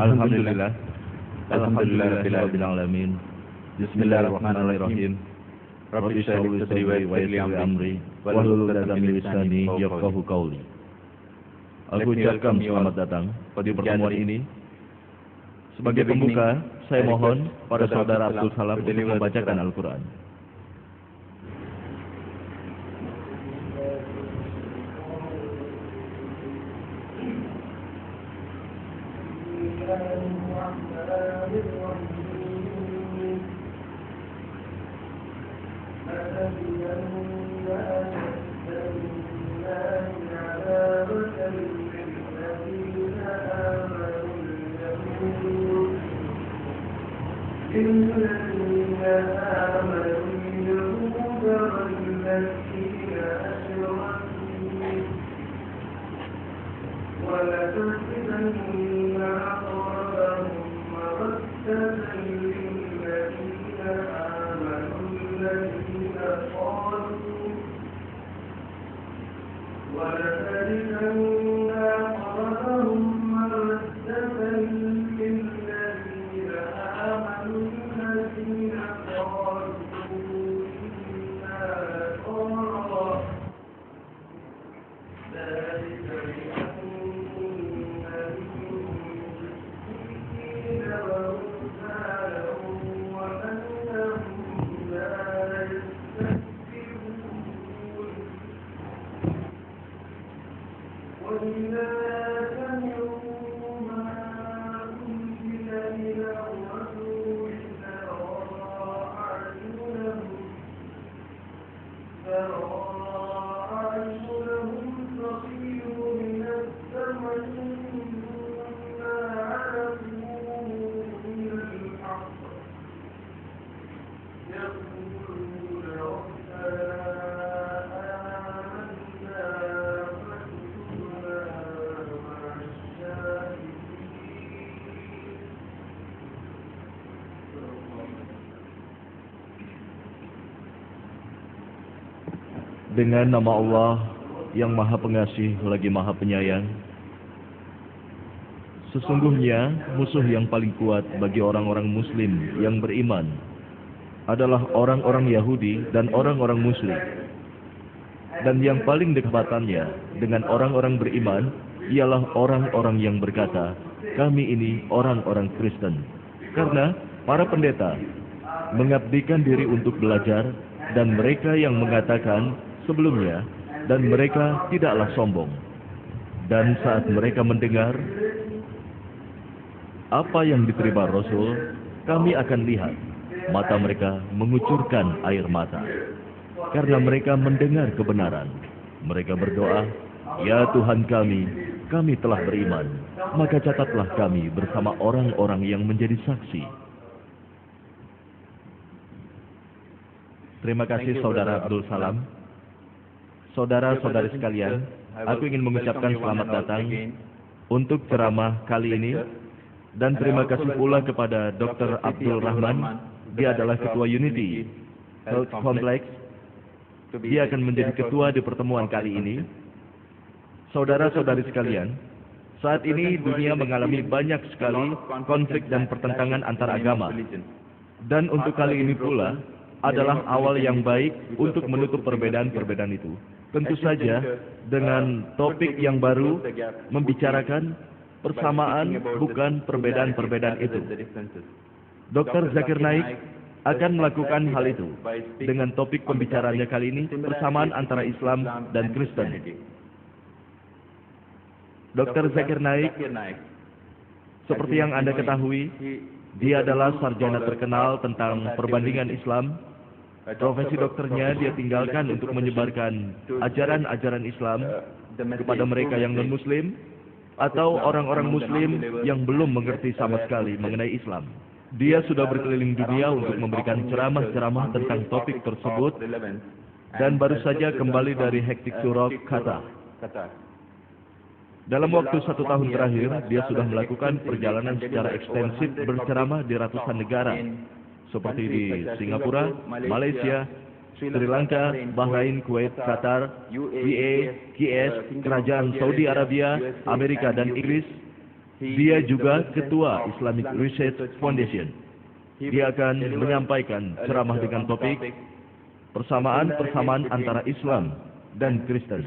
Alhamdulillah. Alhamdulillahirabbil alamin. Bismillahirrahmanirrahim. Rabbi shrah li sadri wa yassir li amri wahlul 'uqdatam min lisani yafqahu qawli. Aku ucapkan selamat datang pada pertemuan ini. Sebagai pembuka, saya mohon pada saudara Abdul Salam untuk membacakan Al-Quran. Dengan nama Allah yang Maha Pengasih lagi Maha Penyayang. Sesungguhnya musuh yang paling kuat bagi orang-orang Muslim yang beriman adalah orang-orang Yahudi dan orang-orang Muslim. Dan yang paling dekatannya dengan orang-orang beriman ialah orang-orang yang berkata, kami ini orang-orang Kristen. Karena para pendeta mengabdikan diri untuk belajar, dan mereka yang mengatakan sebelumnya, dan mereka tidaklah sombong. Dan saat mereka mendengar apa yang diterima Rasul, kami akan lihat mata mereka mengucurkan air mata, karena mereka mendengar kebenaran. Mereka berdoa, ya Tuhan kami telah beriman, maka catatlah kami bersama orang-orang yang menjadi saksi. Terima kasih Saudara Abdul Salam. Saudara-saudari sekalian, aku ingin mengucapkan selamat datang untuk ceramah kali ini, dan terima kasih pula kepada Dr. Abdul Rahman. Dia adalah Ketua Unity Health Complex. Dia akan menjadi ketua di pertemuan kali ini. Saudara-saudari sekalian, saat ini dunia mengalami banyak sekali konflik dan pertentangan antar agama. Dan untuk kali ini pula adalah awal yang baik untuk menutup perbedaan-perbedaan itu. Tentu saja dengan topik yang baru membicarakan persamaan bukan perbedaan-perbedaan itu. Dr. Zakir Naik akan melakukan hal itu dengan topik pembicaraannya kali ini, persamaan antara Islam dan Kristen. Dr. Zakir Naik, seperti yang Anda ketahui, dia adalah sarjana terkenal tentang perbandingan Islam. Profesi dokternya dia tinggalkan untuk menyebarkan ajaran-ajaran Islam kepada mereka yang non-Muslim atau orang-orang Muslim yang belum mengerti sama sekali mengenai Islam. Dia sudah berkeliling dunia untuk memberikan ceramah-ceramah tentang topik tersebut dan baru saja kembali dari hektik Surah Qatar. Dalam waktu 1 tahun terakhir, dia sudah melakukan perjalanan secara ekstensif berceramah di ratusan negara, seperti di Singapura, Malaysia, Sri Lanka, Bahrain, Kuwait, Qatar, UAE, KS, Kerajaan Saudi Arabia, Amerika dan Inggris, Dia juga Ketua Islamic Research Foundation. Dia akan menyampaikan ceramah dengan topik persamaan antara Islam dan Kristen.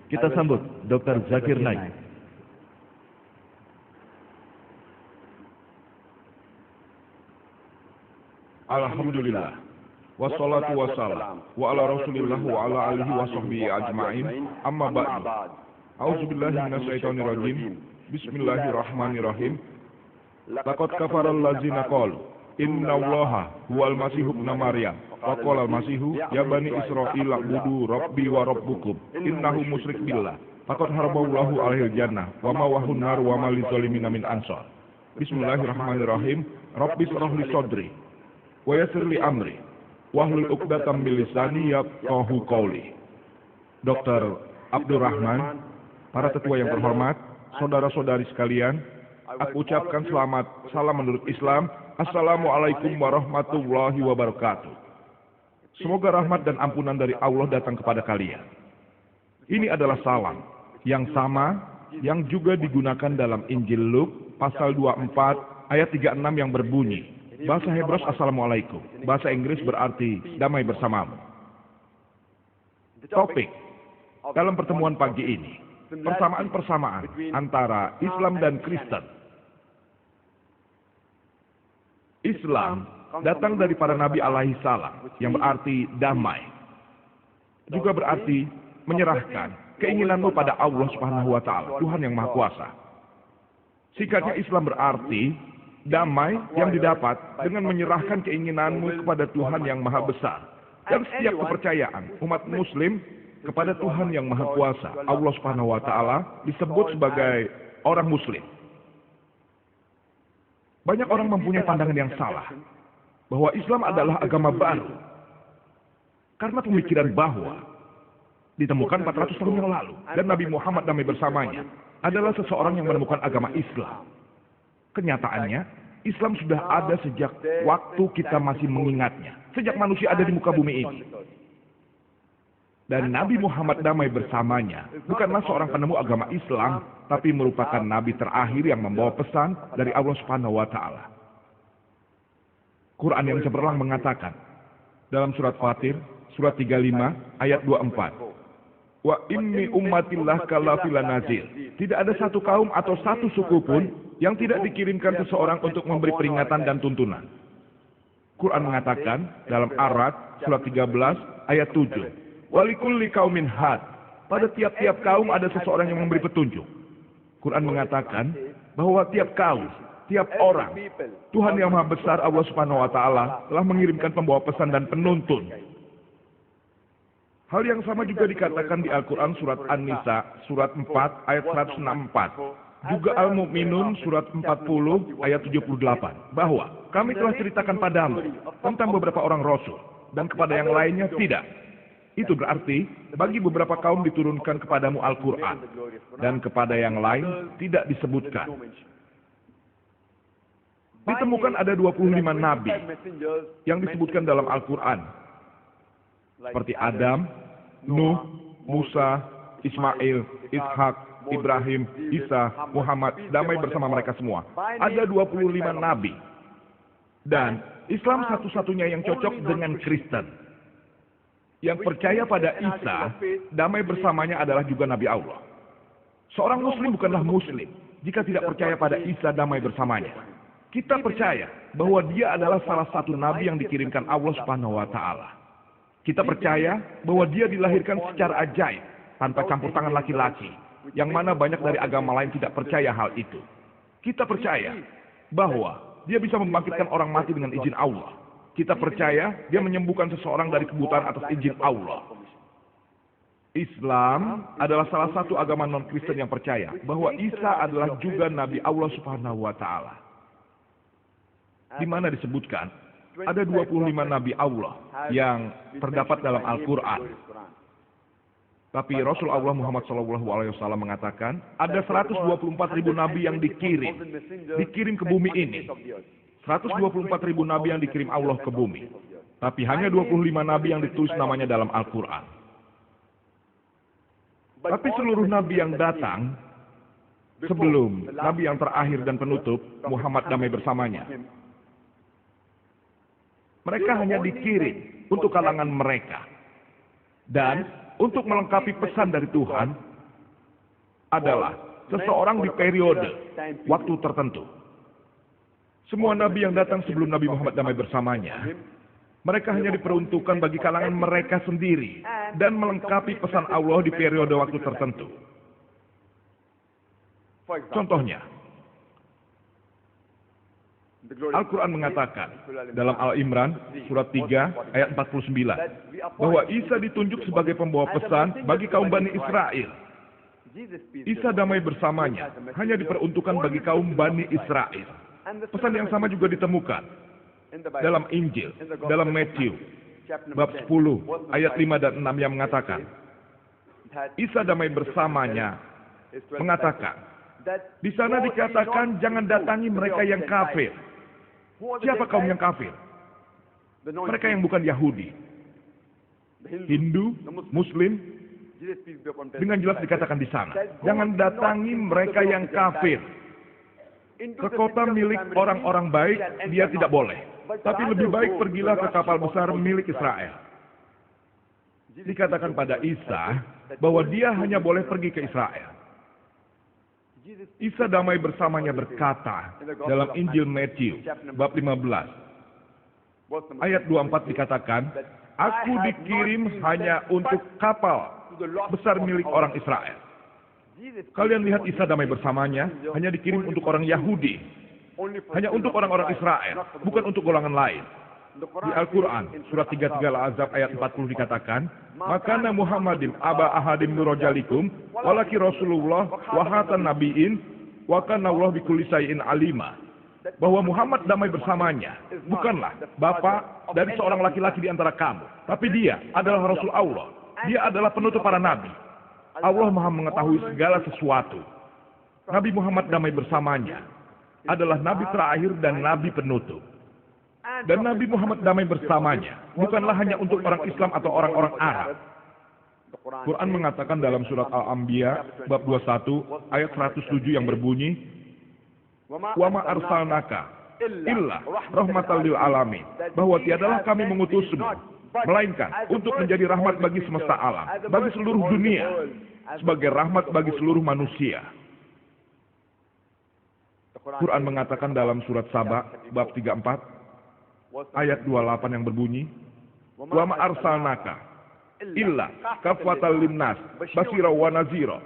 Kita sambut Dr. Zakir Naik. Alhamdulillah. Wassalatu wassalam wa ala rasulillah wa ala alihi wa sahbihi ajma'in. Amma ba'du. A'udzubillahi minasyaitonir rajim. Bismillahirrahmanirrahim. Laqad kafaral ladzina qalu innallaha huwal masih ibnu maryam wa qala al-masihu ya bani israil ubudu rabbi wa rabbukum innahu musyrik billah faqad haraballahu alaihil jannah wa ma wahun nar wa ma lidzalimin min ansar. Bismillahirrahmanirrahim. Rabbi shrah li sadri wa yassir li amri wahlul 'uqdatam min lisani yafqahu qawli. Dr. Abdul Rahman, para tetua yang terhormat, saudara-saudari sekalian, aku ucapkan selamat salam menurut Islam. Assalamualaikum warahmatullahi wabarakatuh. Semoga rahmat dan ampunan dari Allah datang kepada kalian. Ini adalah salam yang sama yang juga digunakan dalam Injil Lukas pasal 24 ayat 36 yang berbunyi, bahasa Hebrew Assalamualaikum, bahasa Inggris berarti damai bersamamu. Topik dalam pertemuan pagi ini, persamaan antara Islam dan Kristen. Islam datang dari para nabi alaihi salam, yang berarti damai. Juga berarti menyerahkan keinginanmu pada Allah Subhanahu wa taala, Tuhan yang Maha Kuasa. Singkatnya, Islam berarti damai yang didapat dengan menyerahkan keinginanmu kepada Tuhan yang Maha Besar. Dan setiap kepercayaan umat muslim kepada Tuhan yang Maha Kuasa, Allah Subhanahu wa taala, disebut sebagai orang muslim. Banyak orang mempunyai pandangan yang salah bahwa Islam adalah agama baru karena pemikiran bahwa ditemukan 400 tahun yang lalu dan Nabi Muhammad damai bersamanya adalah seseorang yang menemukan agama Islam. Kenyataannya, Islam sudah ada sejak waktu kita masih mengingatnya, sejak manusia ada di muka bumi ini. Dan Nabi Muhammad damai bersamanya bukanlah seorang penemu agama Islam, tapi merupakan nabi terakhir yang membawa pesan dari Allah Subhanahu wa taala. Quran yang cemerlang mengatakan dalam surat Fatir, surat 35 ayat 24. Wa inni ummatillah kalafil nazir. Tidak ada satu kaum atau satu suku pun yang tidak dikirimkan seseorang untuk memberi peringatan dan tuntunan. Quran mengatakan dalam Ar-Ra'd surat 13 ayat 7. Walikulli qaumin had. Pada tiap-tiap kaum ada seseorang yang memberi petunjuk. Quran mengatakan bahwa tiap kaum, tiap orang, Tuhan yang Maha Besar Allah Subhanahu wa taala telah mengirimkan pembawa pesan dan penuntun. Hal yang sama juga dikatakan di Al-Quran surat An-Nisa surat 4 ayat 164. Juga Al-Mu'minun surat 40 ayat 78. Bahwa kami telah ceritakan padamu tentang beberapa orang Rasul dan kepada yang lainnya tidak. Itu berarti bagi beberapa kaum diturunkan kepadamu Al-Quran dan kepada yang lain tidak disebutkan. Ditemukan ada 25 nabi yang disebutkan dalam Al-Quran, seperti Adam, Nuh, Musa, Ismail, Ishak, Ibrahim, Isa, Muhammad, damai bersama mereka semua. Ada 25 nabi. Dan Islam satu-satunya yang cocok dengan Kristen. Yang percaya pada Isa, damai bersamanya adalah juga Nabi Allah. Seorang Muslim bukanlah Muslim jika tidak percaya pada Isa, damai bersamanya. Kita percaya bahwa dia adalah salah satu Nabi yang dikirimkan Allah Subhanahu wa taala. Kita percaya bahwa dia dilahirkan secara ajaib, tanpa campur tangan laki-laki, yang mana banyak dari agama lain tidak percaya hal itu. Kita percaya bahwa dia bisa membangkitkan orang mati dengan izin Allah. Kita percaya dia menyembuhkan seseorang dari kebutaan atas izin Allah. Islam adalah salah satu agama non-Kristen yang percaya bahwa Isa adalah juga Nabi Allah Subhanahu wa taala. Di mana disebutkan ada 25 Nabi Allah yang terdapat dalam Al-Quran. Tapi Rasul Allah Muhammad SAW mengatakan ada 124.000 Nabi yang dikirim ke bumi ini. 124.000 nabi yang dikirim Allah ke bumi. Tapi hanya 25 nabi yang ditulis namanya dalam Al-Quran. Tapi seluruh nabi yang datang sebelum Nabi yang terakhir dan penutup, Muhammad damai bersamanya. Mereka hanya dikirim untuk kalangan mereka. Dan untuk melengkapi pesan dari Tuhan adalah seseorang di periode waktu tertentu. Semua nabi yang datang sebelum Nabi Muhammad damai bersamanya, mereka hanya diperuntukkan bagi kalangan mereka sendiri dan melengkapi pesan Allah di periode waktu tertentu. Contohnya, Al-Quran mengatakan dalam Al-Imran surat 3 ayat 49 bahwa Isa ditunjuk sebagai pembawa pesan bagi kaum Bani Israel. Isa damai bersamanya hanya diperuntukkan bagi kaum Bani Israel. Pesan yang sama juga ditemukan dalam Injil, dalam Matthew bab 10 ayat 5 dan 6 yang mengatakan Isa damai bersamanya mengatakan, di sana dikatakan jangan datangi mereka yang kafir. Siapa kaum yang kafir? Mereka yang bukan Yahudi, Hindu, Muslim. Dengan jelas dikatakan di sana, jangan datangi mereka yang kafir. Ke kota milik orang-orang baik, dia tidak boleh. Tapi lebih baik pergilah ke kapal besar milik Israel. Dikatakan pada Isa bahwa dia hanya boleh pergi ke Israel. Isa damai bersamanya berkata dalam Injil Matthew bab 15 ayat 24 dikatakan, aku dikirim hanya untuk kapal besar milik orang Israel. Kalian lihat Isa damai bersamanya hanya dikirim untuk orang Yahudi, hanya untuk orang-orang Israel, bukan untuk golongan lain. Di Al-Quran surat 33 Al-Ahzab ayat 40 dikatakan, makana Muhammadin aba ahadim nurojalikum walaki Rasulullah wahatan nabiin wakana Allah bikulli syai'in alima. Bahwa Muhammad damai bersamanya bukanlah bapak dari seorang laki-laki di antara kamu, tapi dia adalah Rasul Allah. Dia adalah penutup para nabi. Allah Maha mengetahui segala sesuatu. Nabi Muhammad damai bersamanya adalah nabi terakhir dan nabi penutup. Dan Nabi Muhammad damai bersamanya bukanlah hanya untuk orang Islam atau orang-orang Arab. Quran mengatakan dalam surat Al-Anbiya bab 21 ayat 107 yang berbunyi, wa ma arsalnaka illa rahmatan lil alamin, bahwa tiadalah kami mengutusmu melainkan untuk menjadi rahmat bagi semesta alam, bagi seluruh dunia, sebagai rahmat bagi seluruh manusia. Quran mengatakan dalam surat Saba bab 34 ayat 28 yang berbunyi, wa ma arsalnaka illa kafatan linnas basyira wa nazira,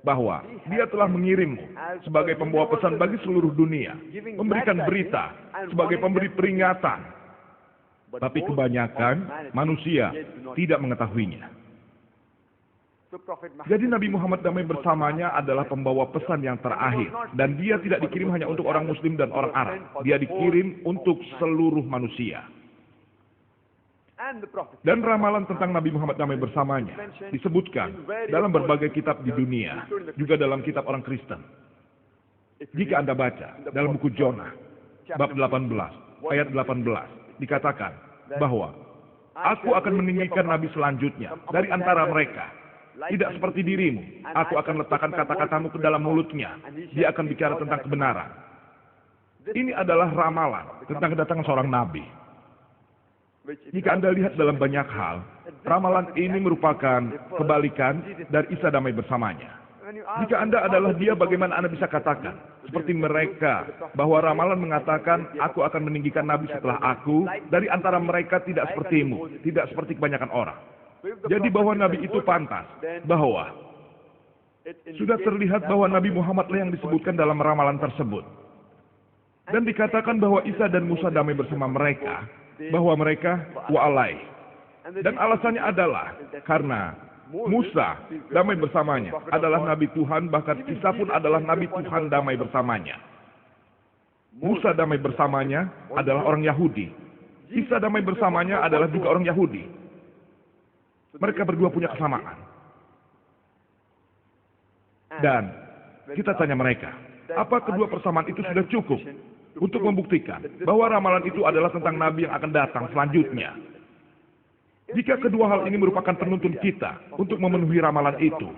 bahwa dia telah mengirimmu sebagai pembawa pesan bagi seluruh dunia, memberikan berita sebagai pemberi peringatan, tapi kebanyakan manusia tidak mengetahuinya. Jadi Nabi Muhammad damai bersamanya adalah pembawa pesan yang terakhir, dan dia tidak dikirim hanya untuk orang Muslim dan orang Arab. Dia dikirim untuk seluruh manusia. Dan ramalan tentang Nabi Muhammad damai bersamanya disebutkan dalam berbagai kitab di dunia, juga dalam kitab orang Kristen. Jika Anda baca dalam buku Jonah bab 18 ayat 18 dikatakan bahwa aku akan meninggikan nabi selanjutnya dari antara mereka. Tidak seperti dirimu, aku akan letakkan kata-katamu ke dalam mulutnya. Dia akan bicara tentang kebenaran. Ini adalah ramalan tentang kedatangan seorang nabi. Jika Anda lihat dalam banyak hal, ramalan ini merupakan kebalikan dari Isa damai bersamanya. Jika Anda adalah dia, bagaimana Anda bisa katakan seperti mereka bahwa ramalan mengatakan aku akan meninggikan nabi setelah aku dari antara mereka, tidak sepertimu, tidak seperti kebanyakan orang. Jadi bahwa nabi itu pantas, bahwa sudah terlihat bahwa Nabi Muhammad lah yang disebutkan dalam ramalan tersebut. Dan dikatakan bahwa Isa dan Musa damai bersama mereka, bahwa mereka wa'alai. Dan alasannya adalah karena Musa damai bersamanya adalah nabi Tuhan, bahkan Isa pun adalah nabi Tuhan damai bersamanya. Musa damai bersamanya adalah orang Yahudi. Isa damai bersamanya adalah juga orang Yahudi. Mereka berdua punya kesamaan. Dan kita tanya mereka, apa kedua persamaan itu sudah cukup untuk membuktikan bahwa ramalan itu adalah tentang nabi yang akan datang selanjutnya? Jika kedua hal ini merupakan penuntun kita untuk memenuhi ramalan itu,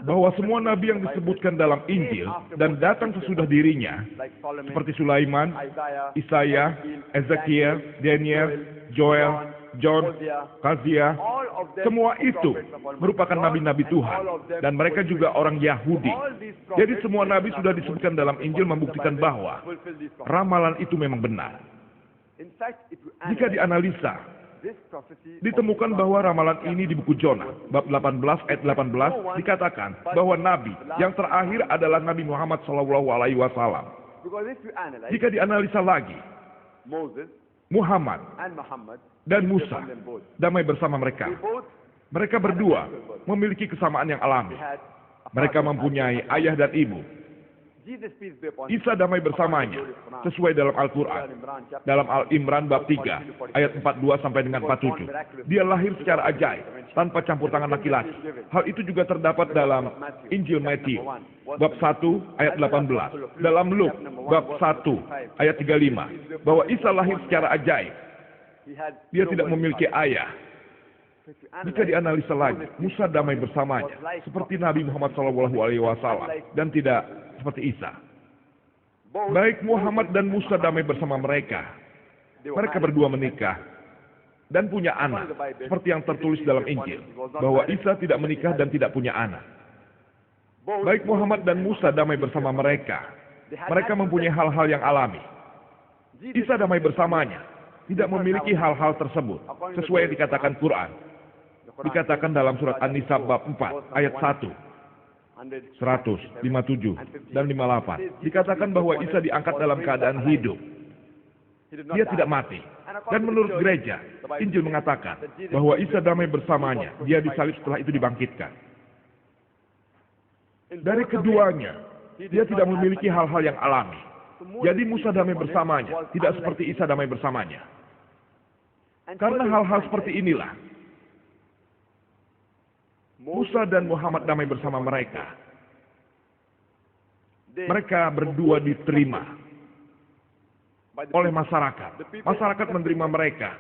bahwa semua nabi yang disebutkan dalam Injil dan datang sesudah dirinya, seperti Sulaiman, Isaiah, Ezekiel, Daniel, Joel, John, Hosea, semua itu merupakan nabi-nabi Tuhan, dan mereka juga orang Yahudi. Jadi semua nabi sudah disebutkan dalam Injil membuktikan bahwa ramalan itu memang benar. Jika dianalisa, ditemukan bahwa ramalan ini di buku Jonah, bab 18 ayat 18, dikatakan bahwa nabi yang terakhir adalah Nabi Muhammad SAW. Jika dianalisa lagi, Muhammad dan Musa, damai bersama mereka. Mereka berdua memiliki kesamaan yang alami. Mereka mempunyai ayah dan ibu. Isa damai bersamanya, sesuai dalam Al-Quran. Dalam Al-Imran bab 3, ayat 42 sampai dengan 47. Dia lahir secara ajaib, tanpa campur tangan laki-laki. Hal itu juga terdapat dalam Injil Matius, bab 1, ayat 18. Dalam Luke, bab 1, ayat 35. Bahwa Isa lahir secara ajaib. Dia tidak memiliki ayah. Jika dianalisa lagi, Musa damai bersamanya, seperti Nabi Muhammad SAW, dan tidak seperti Isa. Baik Muhammad dan Musa damai bersama mereka. Mereka berdua menikah dan punya anak, seperti yang tertulis dalam Injil, bahwa Isa tidak menikah dan tidak punya anak. Baik Muhammad dan Musa damai bersama mereka. Mereka mempunyai hal-hal yang alami. Isa damai bersamanya, tidak memiliki hal-hal tersebut, sesuai yang dikatakan Quran. Dikatakan dalam surat An-Nisa bab 4 ayat 1, 100, 57, dan 58. Dikatakan bahwa Isa diangkat dalam keadaan hidup. Dia tidak mati. Dan menurut gereja, Injil mengatakan bahwa Isa damai bersamanya. Dia disalib setelah itu dibangkitkan. Dari keduanya, dia tidak memiliki hal-hal yang alami. Jadi Musa damai bersamanya, tidak seperti Isa damai bersamanya. Karena hal-hal seperti inilah, Musa dan Muhammad damai bersama mereka. Mereka berdua diterima oleh masyarakat. Masyarakat menerima mereka.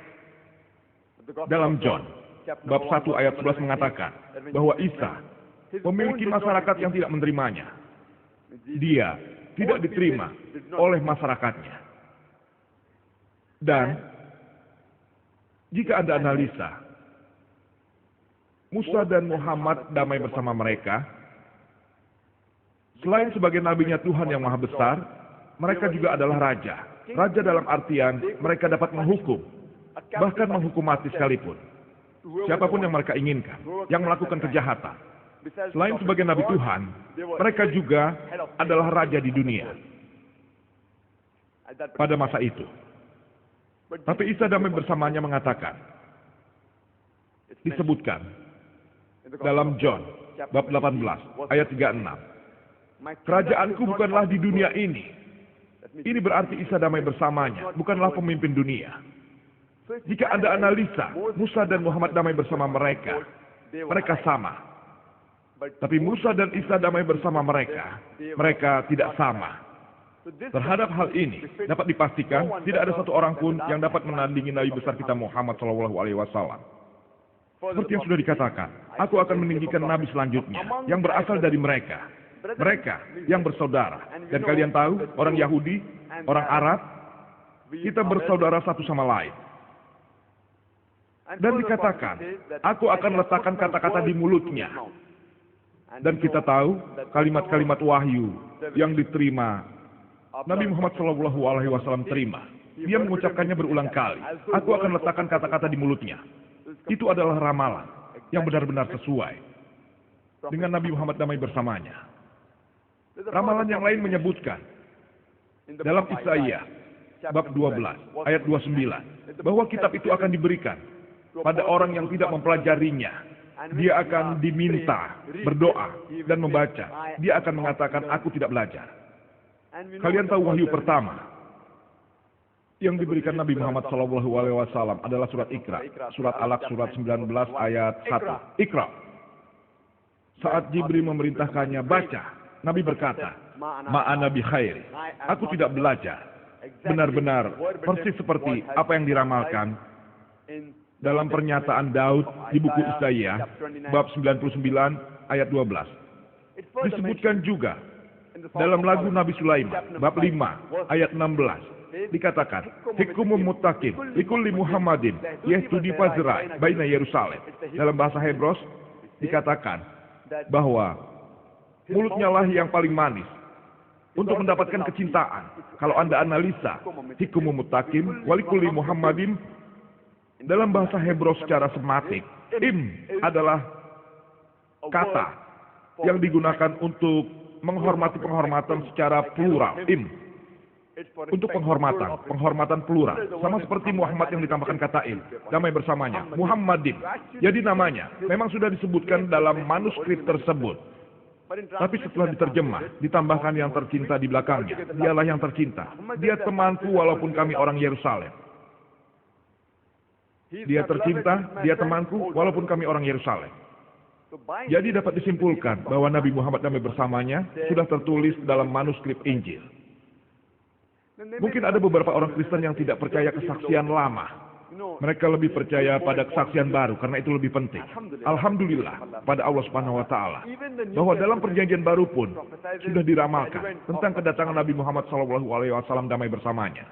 Dalam John, bab 1 ayat 11 mengatakan bahwa Isa memiliki masyarakat yang tidak menerimanya. Dia tidak diterima oleh masyarakatnya. Dan jika Anda analisa, Musa dan Muhammad damai bersama mereka. Selain sebagai nabinya Tuhan yang maha besar, mereka juga adalah raja. Raja dalam artian mereka dapat menghukum, bahkan menghukum mati sekalipun. Siapapun yang mereka inginkan, yang melakukan kejahatan. Selain sebagai nabi Tuhan, mereka juga adalah raja di dunia pada masa itu. Tapi Isa damai bersamanya mengatakan, disebutkan dalam John, bab 18, ayat 36. Kerajaanku bukanlah di dunia ini. Ini berarti Isa damai bersamanya, bukanlah pemimpin dunia. Jika Anda analisa, Musa dan Muhammad damai bersama mereka. Mereka sama. Tapi Musa dan Isa damai bersama mereka. Mereka tidak sama. Terhadap hal ini, dapat dipastikan, tidak ada satu orang pun yang dapat menandingi Nabi besar kita Muhammad SAW. Seperti yang sudah dikatakan, aku akan meninggikan nabi selanjutnya yang berasal dari mereka. Mereka yang bersaudara. Dan kalian tahu, orang Yahudi, orang Arab, kita bersaudara satu sama lain. Dan dikatakan, aku akan letakkan kata-kata di mulutnya. Dan kita tahu, kalimat-kalimat wahyu yang diterima Nabi Muhammad SAW terima. Dia mengucapkannya berulang kali. Aku akan letakkan kata-kata di mulutnya. Itu adalah ramalan yang benar-benar sesuai dengan Nabi Muhammad damai bersamanya. Ramalan yang lain menyebutkan dalam Isaiah bab 12 ayat 29 bahwa kitab itu akan diberikan pada orang yang tidak mempelajarinya. Dia akan diminta berdoa dan membaca. Dia akan mengatakan, aku tidak belajar. Kalian tahu wahyu pertama yang diberikan Nabi Muhammad SAW adalah surat Iqra. Surat Alaq surat 19 ayat 1. Iqra. Saat Jibril memerintahkannya baca, Nabi berkata, ma'ana bi khair. Aku tidak belajar. Benar-benar persis seperti apa yang diramalkan dalam pernyataan Daud di buku Isaiah bab 99 ayat 12. Disebutkan juga dalam lagu Nabi Sulaiman, bab 5, ayat 16. Dikatakan, Hikumum muttaqin, likulli Muhammadin, yahtudi fazrai, baina Yerusalem. Dalam bahasa Hebros, dikatakan bahwa mulutnya lah yang paling manis untuk mendapatkan kecintaan. Kalau Anda analisa, Hikumum muttaqin, walikulli Muhammadin, dalam bahasa Hebros secara sematik, adalah kata yang digunakan untuk menghormati penghormatan secara plural, untuk penghormatan plural, sama seperti Muhammad yang ditambahkan kata damai bersamanya, Muhammadin. Jadi namanya memang sudah disebutkan dalam manuskrip tersebut, tapi setelah diterjemah, ditambahkan yang tercinta di belakangnya. Dialah yang tercinta, dia temanku walaupun kami orang Yerusalem. Dia tercinta, dia temanku walaupun kami orang Yerusalem. Jadi dapat disimpulkan bahwa Nabi Muhammad damai bersamanya sudah tertulis dalam manuskrip Injil. Mungkin ada beberapa orang Kristen yang tidak percaya kesaksian lama. Mereka lebih percaya pada kesaksian baru karena itu lebih penting. Alhamdulillah pada Allah Subhanahu wa taala bahwa dalam perjanjian baru pun sudah diramalkan tentang kedatangan Nabi Muhammad SAW damai bersamanya.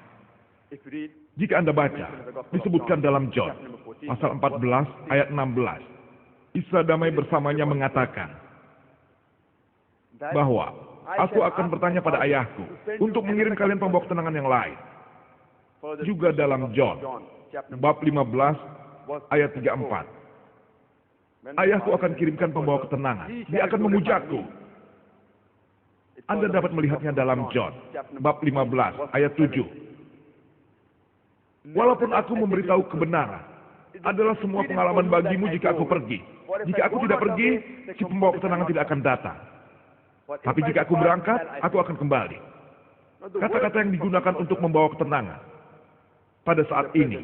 Jika Anda baca, disebutkan dalam John pasal 14 ayat 16. Isa damai bersamanya mengatakan bahwa aku akan bertanya pada ayahku untuk mengirim kalian pembawa ketenangan yang lain. Juga dalam John bab 15 ayat 34. Ayahku akan kirimkan pembawa ketenangan. Dia akan memujaku. Anda dapat melihatnya dalam John bab 15 ayat 7. Walaupun aku memberitahu kebenaran, adalah semua pengalaman bagimu jika aku pergi. Jika aku tidak pergi, si pembawa ketenangan tidak akan datang. Tapi jika aku berangkat, aku akan kembali. Kata-kata yang digunakan untuk membawa ketenangan. Pada saat ini,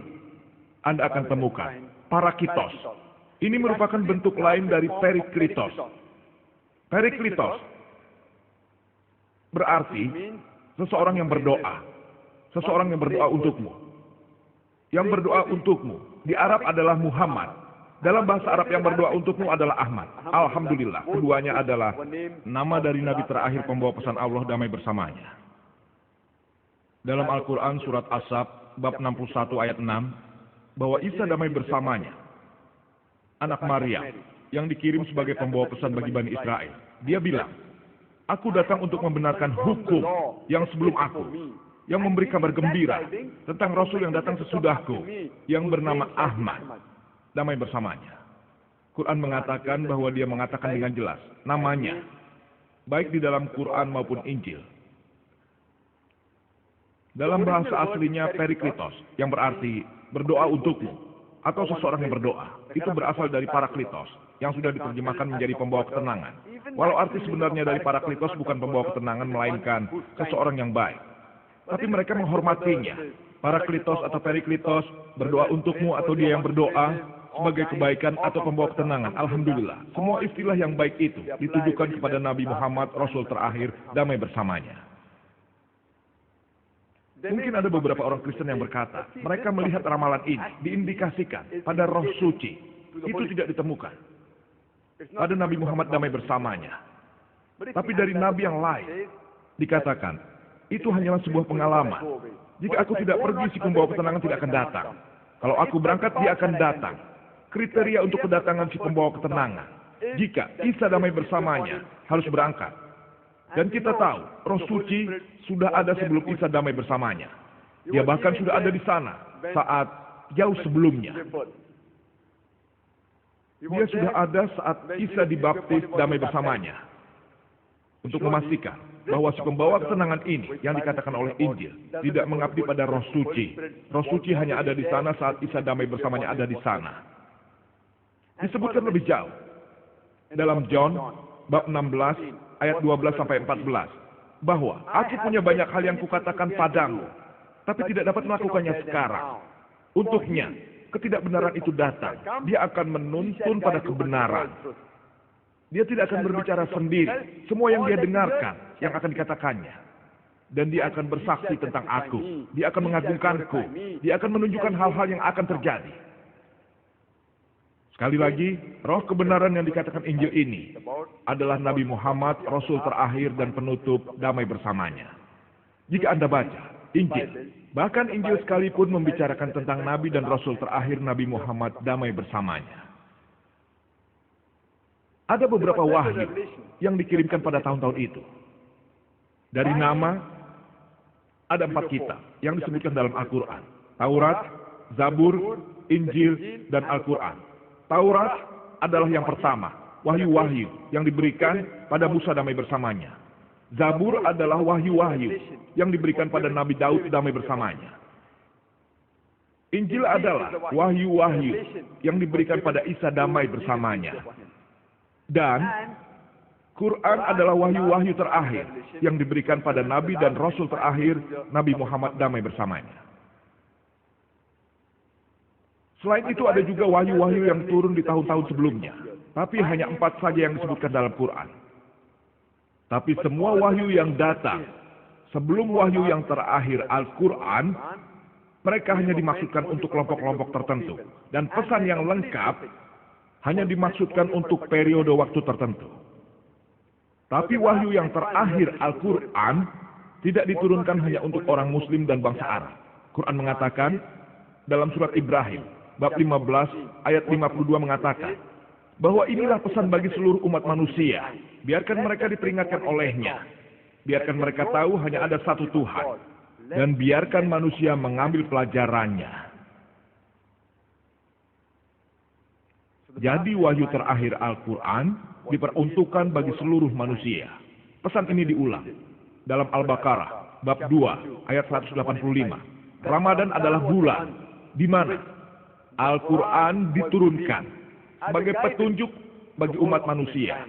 Anda akan temukan parakletos. Ini merupakan bentuk lain dari perikletos. Perikletos berarti seseorang yang berdoa. Seseorang yang berdoa untukmu. Yang berdoa untukmu. Di Arab adalah Muhammad. Dalam bahasa Arab yang berdoa untukmu adalah Ahmad. Alhamdulillah. Keduanya adalah nama dari Nabi terakhir pembawa pesan Allah damai bersamanya. Dalam Al-Quran surat As-Sab bab 61 ayat 6. Bahwa Isa damai bersamanya. Anak Maryam yang dikirim sebagai pembawa pesan bagi Bani Israel. Dia bilang, aku datang untuk membenarkan hukum yang sebelum aku. Yang memberi kabar gembira tentang Rasul yang datang sesudahku. Yang bernama Ahmad. Damai bersamanya. Quran mengatakan bahwa dia mengatakan dengan jelas namanya, baik di dalam Quran maupun Injil. Dalam bahasa aslinya perikletos, yang berarti berdoa untukmu, atau seseorang yang berdoa. Itu berasal dari parakletos, yang sudah diterjemahkan menjadi pembawa ketenangan. Walau arti sebenarnya dari parakletos bukan pembawa ketenangan, melainkan seseorang yang baik. Tapi mereka menghormatinya. Parakletos atau perikletos, berdoa untukmu atau dia yang berdoa, sebagai kebaikan atau pembawa ketenangan. Alhamdulillah, semua istilah yang baik itu ditujukan kepada Nabi Muhammad, Rasul terakhir, damai bersamanya. Mungkin ada beberapa orang Kristen yang berkata, mereka melihat ramalan ini diindikasikan pada roh suci. Itu tidak ditemukan pada Nabi Muhammad damai bersamanya. Tapi dari Nabi yang lain, dikatakan, itu hanyalah sebuah pengalaman. Jika aku tidak pergi, si pembawa ketenangan tidak akan datang. Kalau aku berangkat, dia akan datang. Kriteria untuk kedatangan si pembawa ketenangan. Jika Isa damai bersamanya, harus berangkat. Dan kita tahu, roh suci sudah ada sebelum Isa damai bersamanya. Dia bahkan sudah ada di sana saat jauh sebelumnya. Dia sudah ada saat Isa dibaptis damai bersamanya. Untuk memastikan bahwa si pembawa ketenangan ini yang dikatakan oleh Injil tidak mengabdi pada roh suci. Roh suci hanya ada di sana saat Isa damai bersamanya ada di sana. Disebutkan lebih jauh dalam John bab 16 ayat 12 sampai 14 bahwa aku punya banyak hal yang kukatakan padamu, tapi tidak dapat melakukannya sekarang. Untuknya ketidakbenaran itu datang, dia akan menuntun pada kebenaran. Dia tidak akan berbicara sendiri, semua yang dia dengarkan yang akan dikatakannya. Dan dia akan bersaksi tentang aku, dia akan mengagungkanku, dia akan menunjukkan hal-hal yang akan terjadi. Sekali lagi, roh kebenaran yang dikatakan Injil ini adalah Nabi Muhammad, Rasul terakhir dan penutup, damai bersamanya. Jika Anda baca Injil, bahkan Injil sekalipun membicarakan tentang Nabi dan Rasul terakhir Nabi Muhammad, damai bersamanya. Ada beberapa wahyu yang dikirimkan pada tahun-tahun itu. Dari nama, ada 4 kitab yang disebutkan dalam Al-Quran. Taurat, Zabur, Injil, dan Al-Quran. Taurat adalah yang pertama, wahyu-wahyu yang diberikan pada Musa damai bersamanya. Zabur adalah wahyu-wahyu yang diberikan pada Nabi Daud damai bersamanya. Injil adalah wahyu-wahyu yang diberikan pada Isa damai bersamanya. Dan Quran adalah wahyu-wahyu terakhir yang diberikan pada Nabi dan Rasul terakhir Nabi Muhammad damai bersamanya. Selain itu ada juga wahyu-wahyu yang turun di tahun-tahun sebelumnya. Tapi hanya 4 saja yang disebutkan dalam Quran. Tapi semua wahyu yang datang sebelum wahyu yang terakhir Al-Quran, mereka hanya dimaksudkan untuk kelompok-kelompok tertentu. Dan pesan yang lengkap hanya dimaksudkan untuk periode waktu tertentu. Tapi wahyu yang terakhir Al-Quran tidak diturunkan hanya untuk orang Muslim dan bangsa Arab. Quran mengatakan dalam surat Ibrahim, bab 15 ayat 52 mengatakan bahwa inilah pesan bagi seluruh umat manusia. Biarkan mereka diperingatkan olehnya. Biarkan mereka tahu hanya ada satu Tuhan. Dan biarkan manusia mengambil pelajarannya. Jadi wahyu terakhir Al-Quran diperuntukkan bagi seluruh manusia. Pesan ini diulang dalam Al-Baqarah bab 2 ayat 185. Ramadan adalah bulan di mana Al-Quran diturunkan sebagai petunjuk bagi umat manusia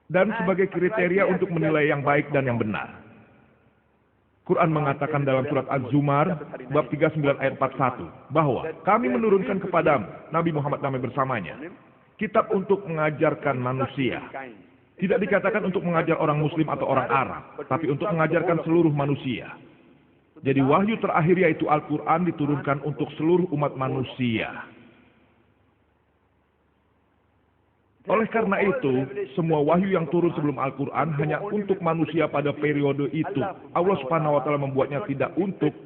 dan sebagai kriteria untuk menilai yang baik dan yang benar. Quran mengatakan dalam surat Az-Zumar bab 39 ayat 41 bahwa kami menurunkan kepadamu Nabi Muhammad damai bersamanya kitab untuk mengajarkan manusia. Tidak dikatakan untuk mengajar orang Muslim atau orang Arab, tapi untuk mengajarkan seluruh manusia. Jadi wahyu terakhir yaitu Al-Quran diturunkan untuk seluruh umat manusia. Oleh karena itu, semua wahyu yang turun sebelum Al-Quran hanya untuk manusia pada periode itu. Allah Subhanahu wa Ta'ala membuatnya tidak untuk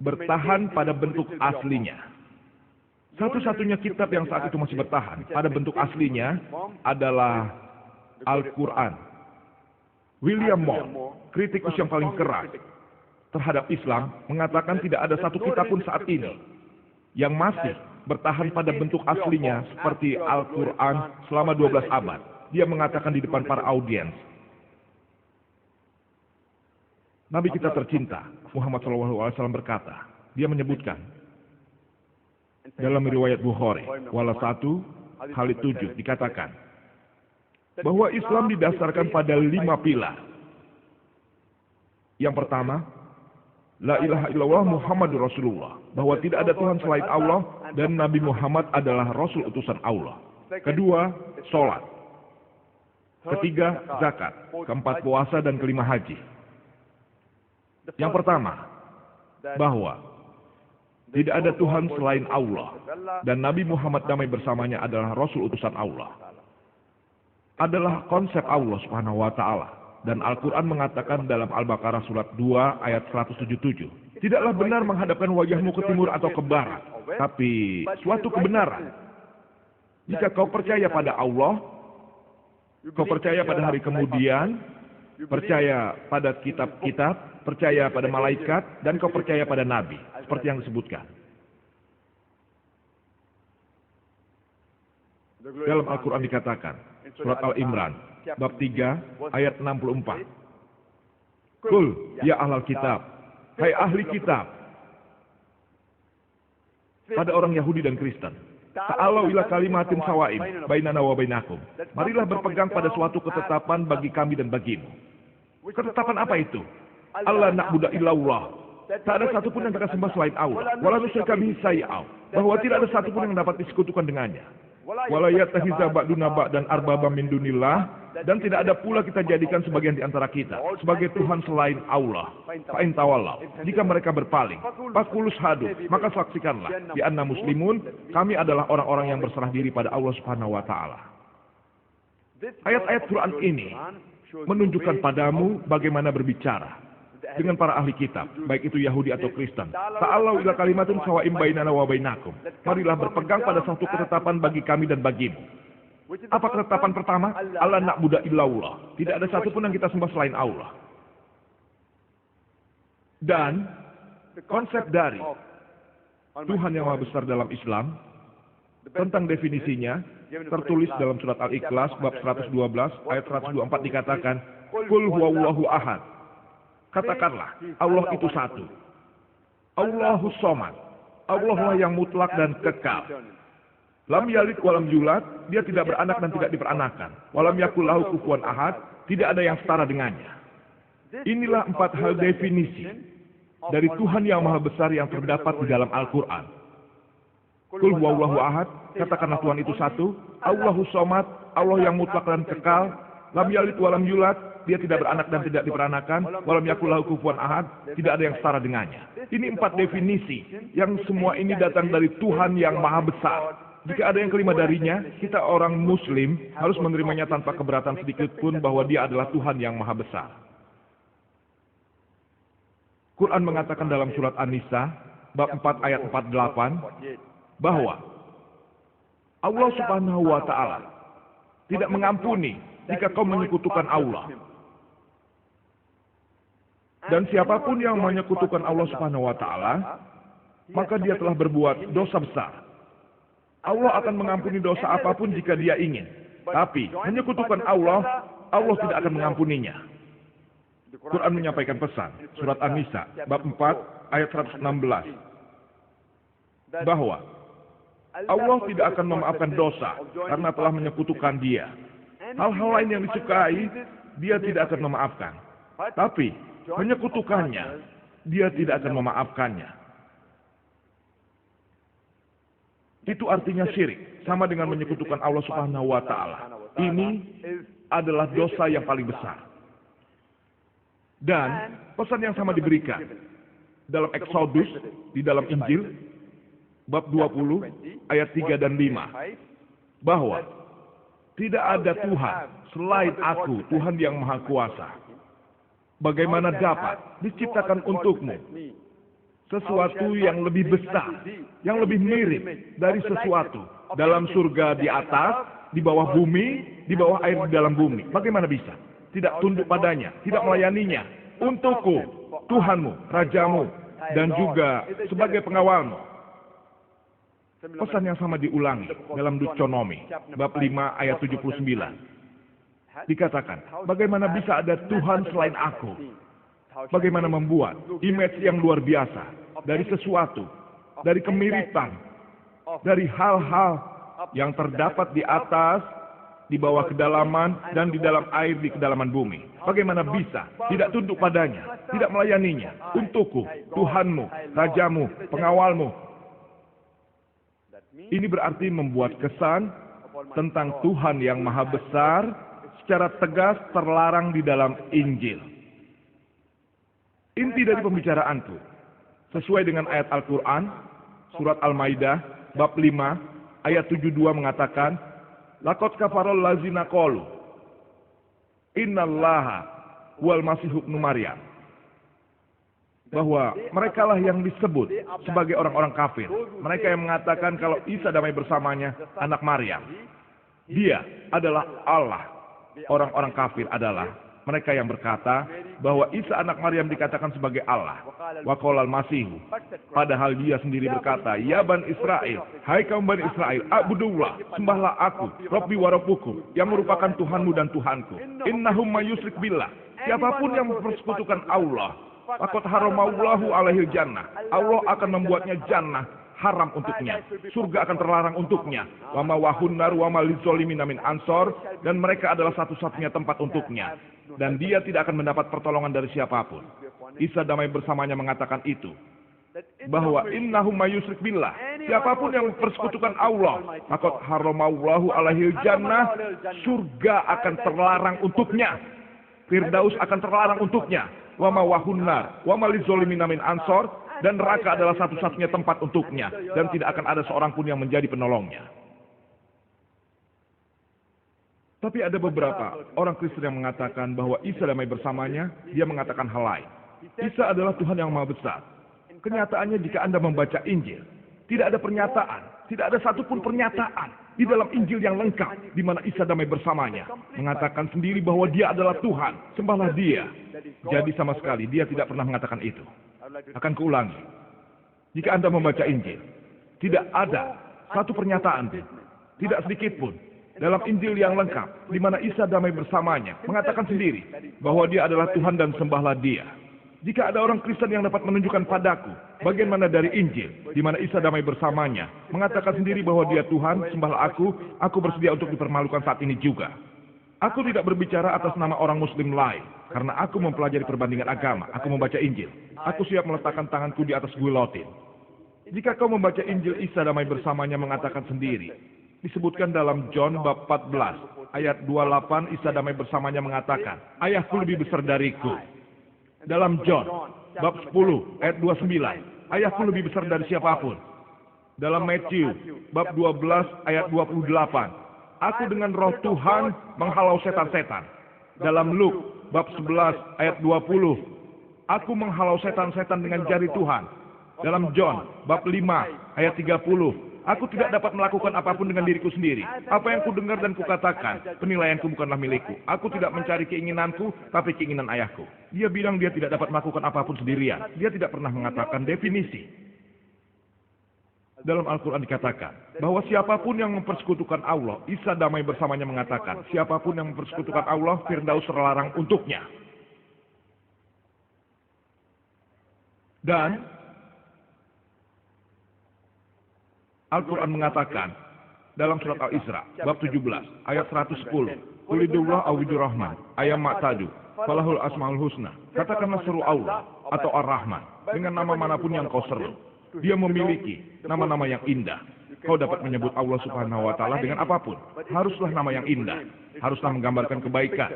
bertahan pada bentuk aslinya. Satu-satunya kitab yang saat itu masih bertahan pada bentuk aslinya adalah Al-Quran. William Moore, kritikus yang paling keras terhadap Islam, mengatakan tidak ada satu kitab pun saat ini yang masih bertahan pada bentuk aslinya seperti Al-Quran selama 12 abad. Dia mengatakan di depan para audiens. Nabi kita tercinta, Muhammad SAW berkata, dia menyebutkan dalam riwayat Bukhari, wala 1, Khalid 7, dikatakan bahwa Islam didasarkan pada 5 pilar. Yang pertama, La ilaha illallah Muhammadur Rasulullah, bahwa tidak ada Tuhan selain Allah dan Nabi Muhammad adalah Rasul utusan Allah. Kedua, sholat. Ketiga, zakat. Keempat, puasa, dan kelima, haji. Yang pertama, bahwa tidak ada Tuhan selain Allah dan Nabi Muhammad damai bersamanya adalah Rasul utusan Allah. Adalah konsep Allah Subhanahu wa Ta'ala. Dan Al-Quran mengatakan dalam Al-Baqarah surat 2 ayat 177. Tidaklah benar menghadapkan wajahmu ke timur atau ke barat, tapi suatu kebenaran. Jika kau percaya pada Allah, kau percaya pada hari kemudian, percaya pada kitab-kitab, percaya pada malaikat, dan kau percaya pada Nabi, seperti yang disebutkan. Dalam Al-Quran dikatakan, surat Al-Imran, bab 3, ayat 64. Kul, ya ahlal kitab, hai ahli kitab, pada orang Yahudi dan Kristen. Ta'alau ila kalimatin sawaim, bainana wa bainakum. Marilah berpegang pada suatu ketetapan bagi kami dan bagimu. Ketetapan apa itu? Allah na'budu illallah. Tak ada satupun yang kita sembah selain Allah. Wala nusyrika bihi syai'an. Bahwa tidak ada satupun yang dapat disekutukan dengannya. Wala yattakhidza ba'duna ba'dan arbaba min dunillah, dan tidak ada pula kita jadikan sebagian di antara kita sebagai Tuhan selain Allah. Fa in tawallaw, jika mereka berpaling, faqul syahadu, maka saksikanlah bi anna muslimun, kami adalah orang-orang yang berserah diri pada Allah Subhanahu wa taala. Ayat-ayat Quran ini menunjukkan padamu bagaimana berbicara dengan para ahli kitab, baik itu Yahudi atau Kristen. Ta'alau ila kalimatun sawa'im bainana wa bainakum. Marilah berpegang pada satu ketetapan bagi kami dan bagimu. Apa ketetapan pertama? Allah na'budu illallah. Tidak ada satupun yang kita sembah selain Allah. Dan konsep dari Tuhan yang Maha Besar dalam Islam, tentang definisinya, tertulis dalam surat Al-Ikhlas bab 112 ayat 124 dikatakan, Qul huwallahu ahad. Katakanlah, Allah itu satu. Allahus somad. Allah lah yang mutlak dan kekal. Lam yalid walam yulad, dia tidak beranak dan tidak diperanakan. Walam yakul lahu kufuwan ahad, tidak ada yang setara dengannya. Inilah 4 hal definisi dari Tuhan yang Maha Besar yang terdapat di dalam Al-Quran. Qul huwallahu ahad, katakanlah Tuhan itu satu. Allahus somad, Allah yang mutlak dan kekal. Lam yalid walam yulad, dia tidak beranak dan tidak diperanakan. Walam yakul lahu kufuwan ahad, tidak ada yang setara dengannya. Ini 4 definisi yang semua ini datang dari Tuhan yang Maha Besar. Jika ada yang kelima darinya, kita orang Muslim harus menerimanya tanpa keberatan sedikit pun bahwa dia adalah Tuhan yang Maha Besar. Quran mengatakan dalam surat An-Nisa bab 4 ayat 48 bahwa Allah Subhanahu wa taala tidak mengampuni jika kau menyekutukan Allah. Dan siapapun yang menyekutukan Allah Subhanahu wa taala, maka dia telah berbuat dosa besar. Allah akan mengampuni dosa apapun jika dia ingin. Tapi menyekutukan Allah, Allah tidak akan mengampuninya. Quran menyampaikan pesan, surat An-Nisa bab 4 ayat 116, bahwa Allah tidak akan memaafkan dosa karena telah menyekutukan Dia. Hal-hal lain yang disukai, Dia tidak akan memaafkan. Tapi menyekutukannya, Dia tidak akan memaafkannya. Itu artinya syirik, sama dengan menyekutukan Allah Subhanahu wa taala. Ini adalah dosa yang paling besar. Dan pesan yang sama diberikan dalam Exodus, di dalam Injil bab 20 ayat 3 dan 5, bahwa tidak ada Tuhan selain Aku, Tuhan yang Maha Kuasa. Bagaimana dapat diciptakan untukmu sesuatu yang lebih besar, yang lebih mirip dari sesuatu dalam surga di atas, di bawah bumi, di bawah air di dalam bumi? Bagaimana bisa? Tidak tunduk padanya, tidak melayaninya. Untukku, Tuhanmu, Rajamu, dan juga sebagai pengawalmu. Pesan yang sama diulangi dalam Deuteronomi bab 5 ayat 79. Dikatakan, bagaimana bisa ada Tuhan selain Aku? Bagaimana membuat image yang luar biasa dari sesuatu, dari kemiripan, dari hal-hal yang terdapat di atas, di bawah kedalaman, dan di dalam air di kedalaman bumi. Bagaimana bisa tidak tunduk padanya, tidak melayaninya? Untukku, Tuhanmu, Rajamu, pengawalmu. Ini berarti membuat kesan tentang Tuhan yang Maha Besar secara tegas terlarang di dalam Injil. Inti dari pembicaraanku, sesuai dengan ayat Al-Quran, surat Al-Maidah, bab 5, ayat 72 mengatakan, Laqad kafarol lazina qalu, innallaha wal masih ibnu Maryam. Bahwa merekalah yang disebut sebagai orang-orang kafir. Mereka yang mengatakan kalau Isa damai bersamanya anak Maryam. Dia adalah Allah. Orang-orang kafir adalah mereka yang berkata bahwa Isa anak Maryam dikatakan sebagai Allah. Wa qala al-Masihu. Padahal dia sendiri berkata, Ya Bani Israel, hai kaum Bani Israel, a'budullah, sembahlah Aku, Rabbi wa Rabbukum, yang merupakan Tuhanmu dan Tuhanku. Innahum mayusrik billah. Siapapun yang mempersekutukan Allah, faqad haramallahu alaihil jannah. Allah akan membuatnya jannah haram untuknya. Surga akan terlarang untuknya. Wa ma wahun nar wa ma lizolimina min ansor, dan mereka adalah satu-satunya tempat untuknya. Dan dia tidak akan mendapat pertolongan dari siapapun. Isa damai bersamanya mengatakan itu, bahwa innahum mayusrik billah, Siapapun yang mempersekutukan Allah, maka haramallahu alaihi jannah, surga akan terlarang untuknya. Firdaus akan terlarang untuknya. Wa ma wahun nar, wa ma lizolimina min ansor, dan neraka adalah satu-satunya tempat untuknya, dan tidak akan ada seorang pun yang menjadi penolongnya. Tapi ada beberapa orang Kristen yang mengatakan bahwa Isa damai bersamanya, dia mengatakan hal lain. Isa adalah Tuhan yang Maha Besar. Kenyataannya jika Anda membaca Injil, tidak ada pernyataan, tidak ada satupun pernyataan di dalam Injil yang lengkap di mana Isa damai bersamanya mengatakan sendiri bahwa dia adalah Tuhan, sembahlah dia. Jadi sama sekali dia tidak pernah mengatakan itu. Akan kuulangi, jika Anda membaca Injil, tidak ada satu pernyataan pun, tidak sedikit pun dalam Injil yang lengkap di mana Isa damai bersamanya mengatakan sendiri bahwa dia adalah Tuhan dan sembahlah dia. Jika ada orang Kristen yang dapat menunjukkan padaku bagian mana dari Injil di mana Isa damai bersamanya mengatakan sendiri bahwa dia Tuhan, sembahlah aku bersedia untuk dipermalukan saat ini juga. Aku tidak berbicara atas nama orang Muslim lain, karena aku mempelajari perbandingan agama, aku membaca Injil. Aku siap meletakkan tanganku di atas guillotine. Jika kau membaca Injil, Isa damai bersamanya mengatakan sendiri, disebutkan dalam John bab 14, ayat 28, Isa damai bersamanya mengatakan, ayahku lebih besar dariku. Dalam John bab 10, ayat 29, ayahku lebih besar dari siapapun. Dalam Matthew bab 12, ayat 28, aku dengan roh Tuhan menghalau setan-setan. Dalam Luke bab 11 ayat 20, aku menghalau setan-setan dengan jari Tuhan. Dalam John bab 5 ayat 30, aku tidak dapat melakukan apapun dengan diriku sendiri. Apa yang kudengar dan kukatakan, penilaianku bukanlah milikku. Aku tidak mencari keinginanku, tapi keinginan ayahku. Dia bilang dia tidak dapat melakukan apapun sendirian. Dia tidak pernah mengatakan definisi. Dalam Al-Quran dikatakan bahwa siapapun yang mempersekutukan Allah, Isa damai bersamanya mengatakan, siapapun yang mempersekutukan Allah, Firdaus terlarang untuknya. Dan Al-Quran mengatakan dalam surat Al-Isra bab 17 ayat 110, Qulidullah awidur rahman ayam ma'tadu falahul asmaul husna. Katakanlah seru Allah atau Ar-Rahman dengan nama manapun yang kau seru. Dia memiliki nama-nama yang indah. Kau dapat menyebut Allah Subhanahu wa Ta'ala dengan apapun. Haruslah nama yang indah. Haruslah menggambarkan kebaikan.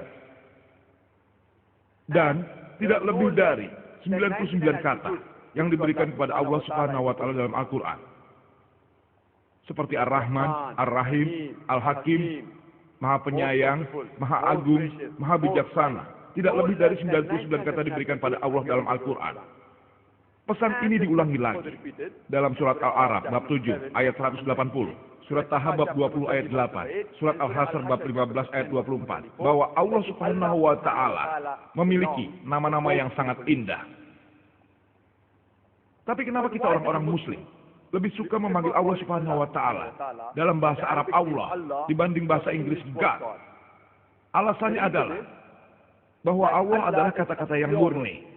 Dan tidak lebih dari 99 kata yang diberikan kepada Allah Subhanahu wa Ta'ala dalam Al-Quran. Seperti Ar-Rahman, Ar-Rahim, Al-Hakim, Maha Penyayang, Maha Agung, Maha Bijaksana. Tidak lebih dari 99 kata diberikan pada Allah dalam Al-Quran. Pesan ini diulangi lagi dalam surat Al-A'raf bab 7 ayat 180, surat Taha bab 20 ayat 8, surat Al-Hasr bab 15 ayat 24, bahwa Allah Subhanahu wa Ta'ala memiliki nama-nama yang sangat indah. Tapi kenapa kita orang-orang Muslim lebih suka memanggil Allah Subhanahu wa Ta'ala dalam bahasa Arab Allah dibanding bahasa Inggris God? Alasannya adalah bahwa Allah adalah kata-kata yang murni.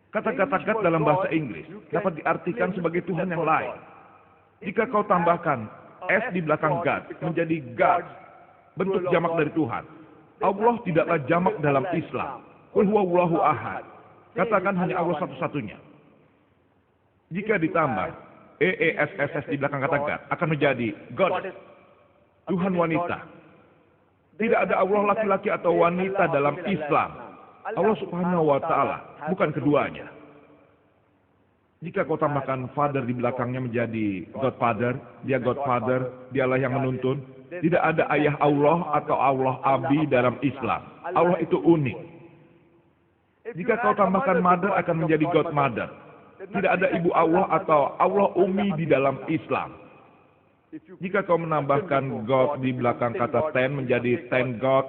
Kata-kata God dalam bahasa Inggris dapat diartikan sebagai Tuhan yang lain. Jika kau tambahkan S di belakang God menjadi God, bentuk jamak dari Tuhan. Allah tidaklah jamak dalam Islam. Qul huwallahu ahad. Katakan hanya Allah satu-satunya. Jika ditambah EESSS di belakang kata God akan menjadi God, Tuhan wanita. Tidak ada Allah laki-laki atau wanita dalam Islam. Allah Subhanahu wa Ta'ala bukan keduanya. Jika kau tambahkan Father di belakangnya menjadi Godfather, dia Godfather, dialah yang menuntun. Tidak ada ayah Allah atau Allah Abi dalam Islam. Allah itu unik. Jika kau tambahkan Mother akan menjadi Godmother. Tidak ada ibu Allah atau Allah Umi di dalam Islam. Jika kau menambahkan God di belakang kata ten menjadi ten God,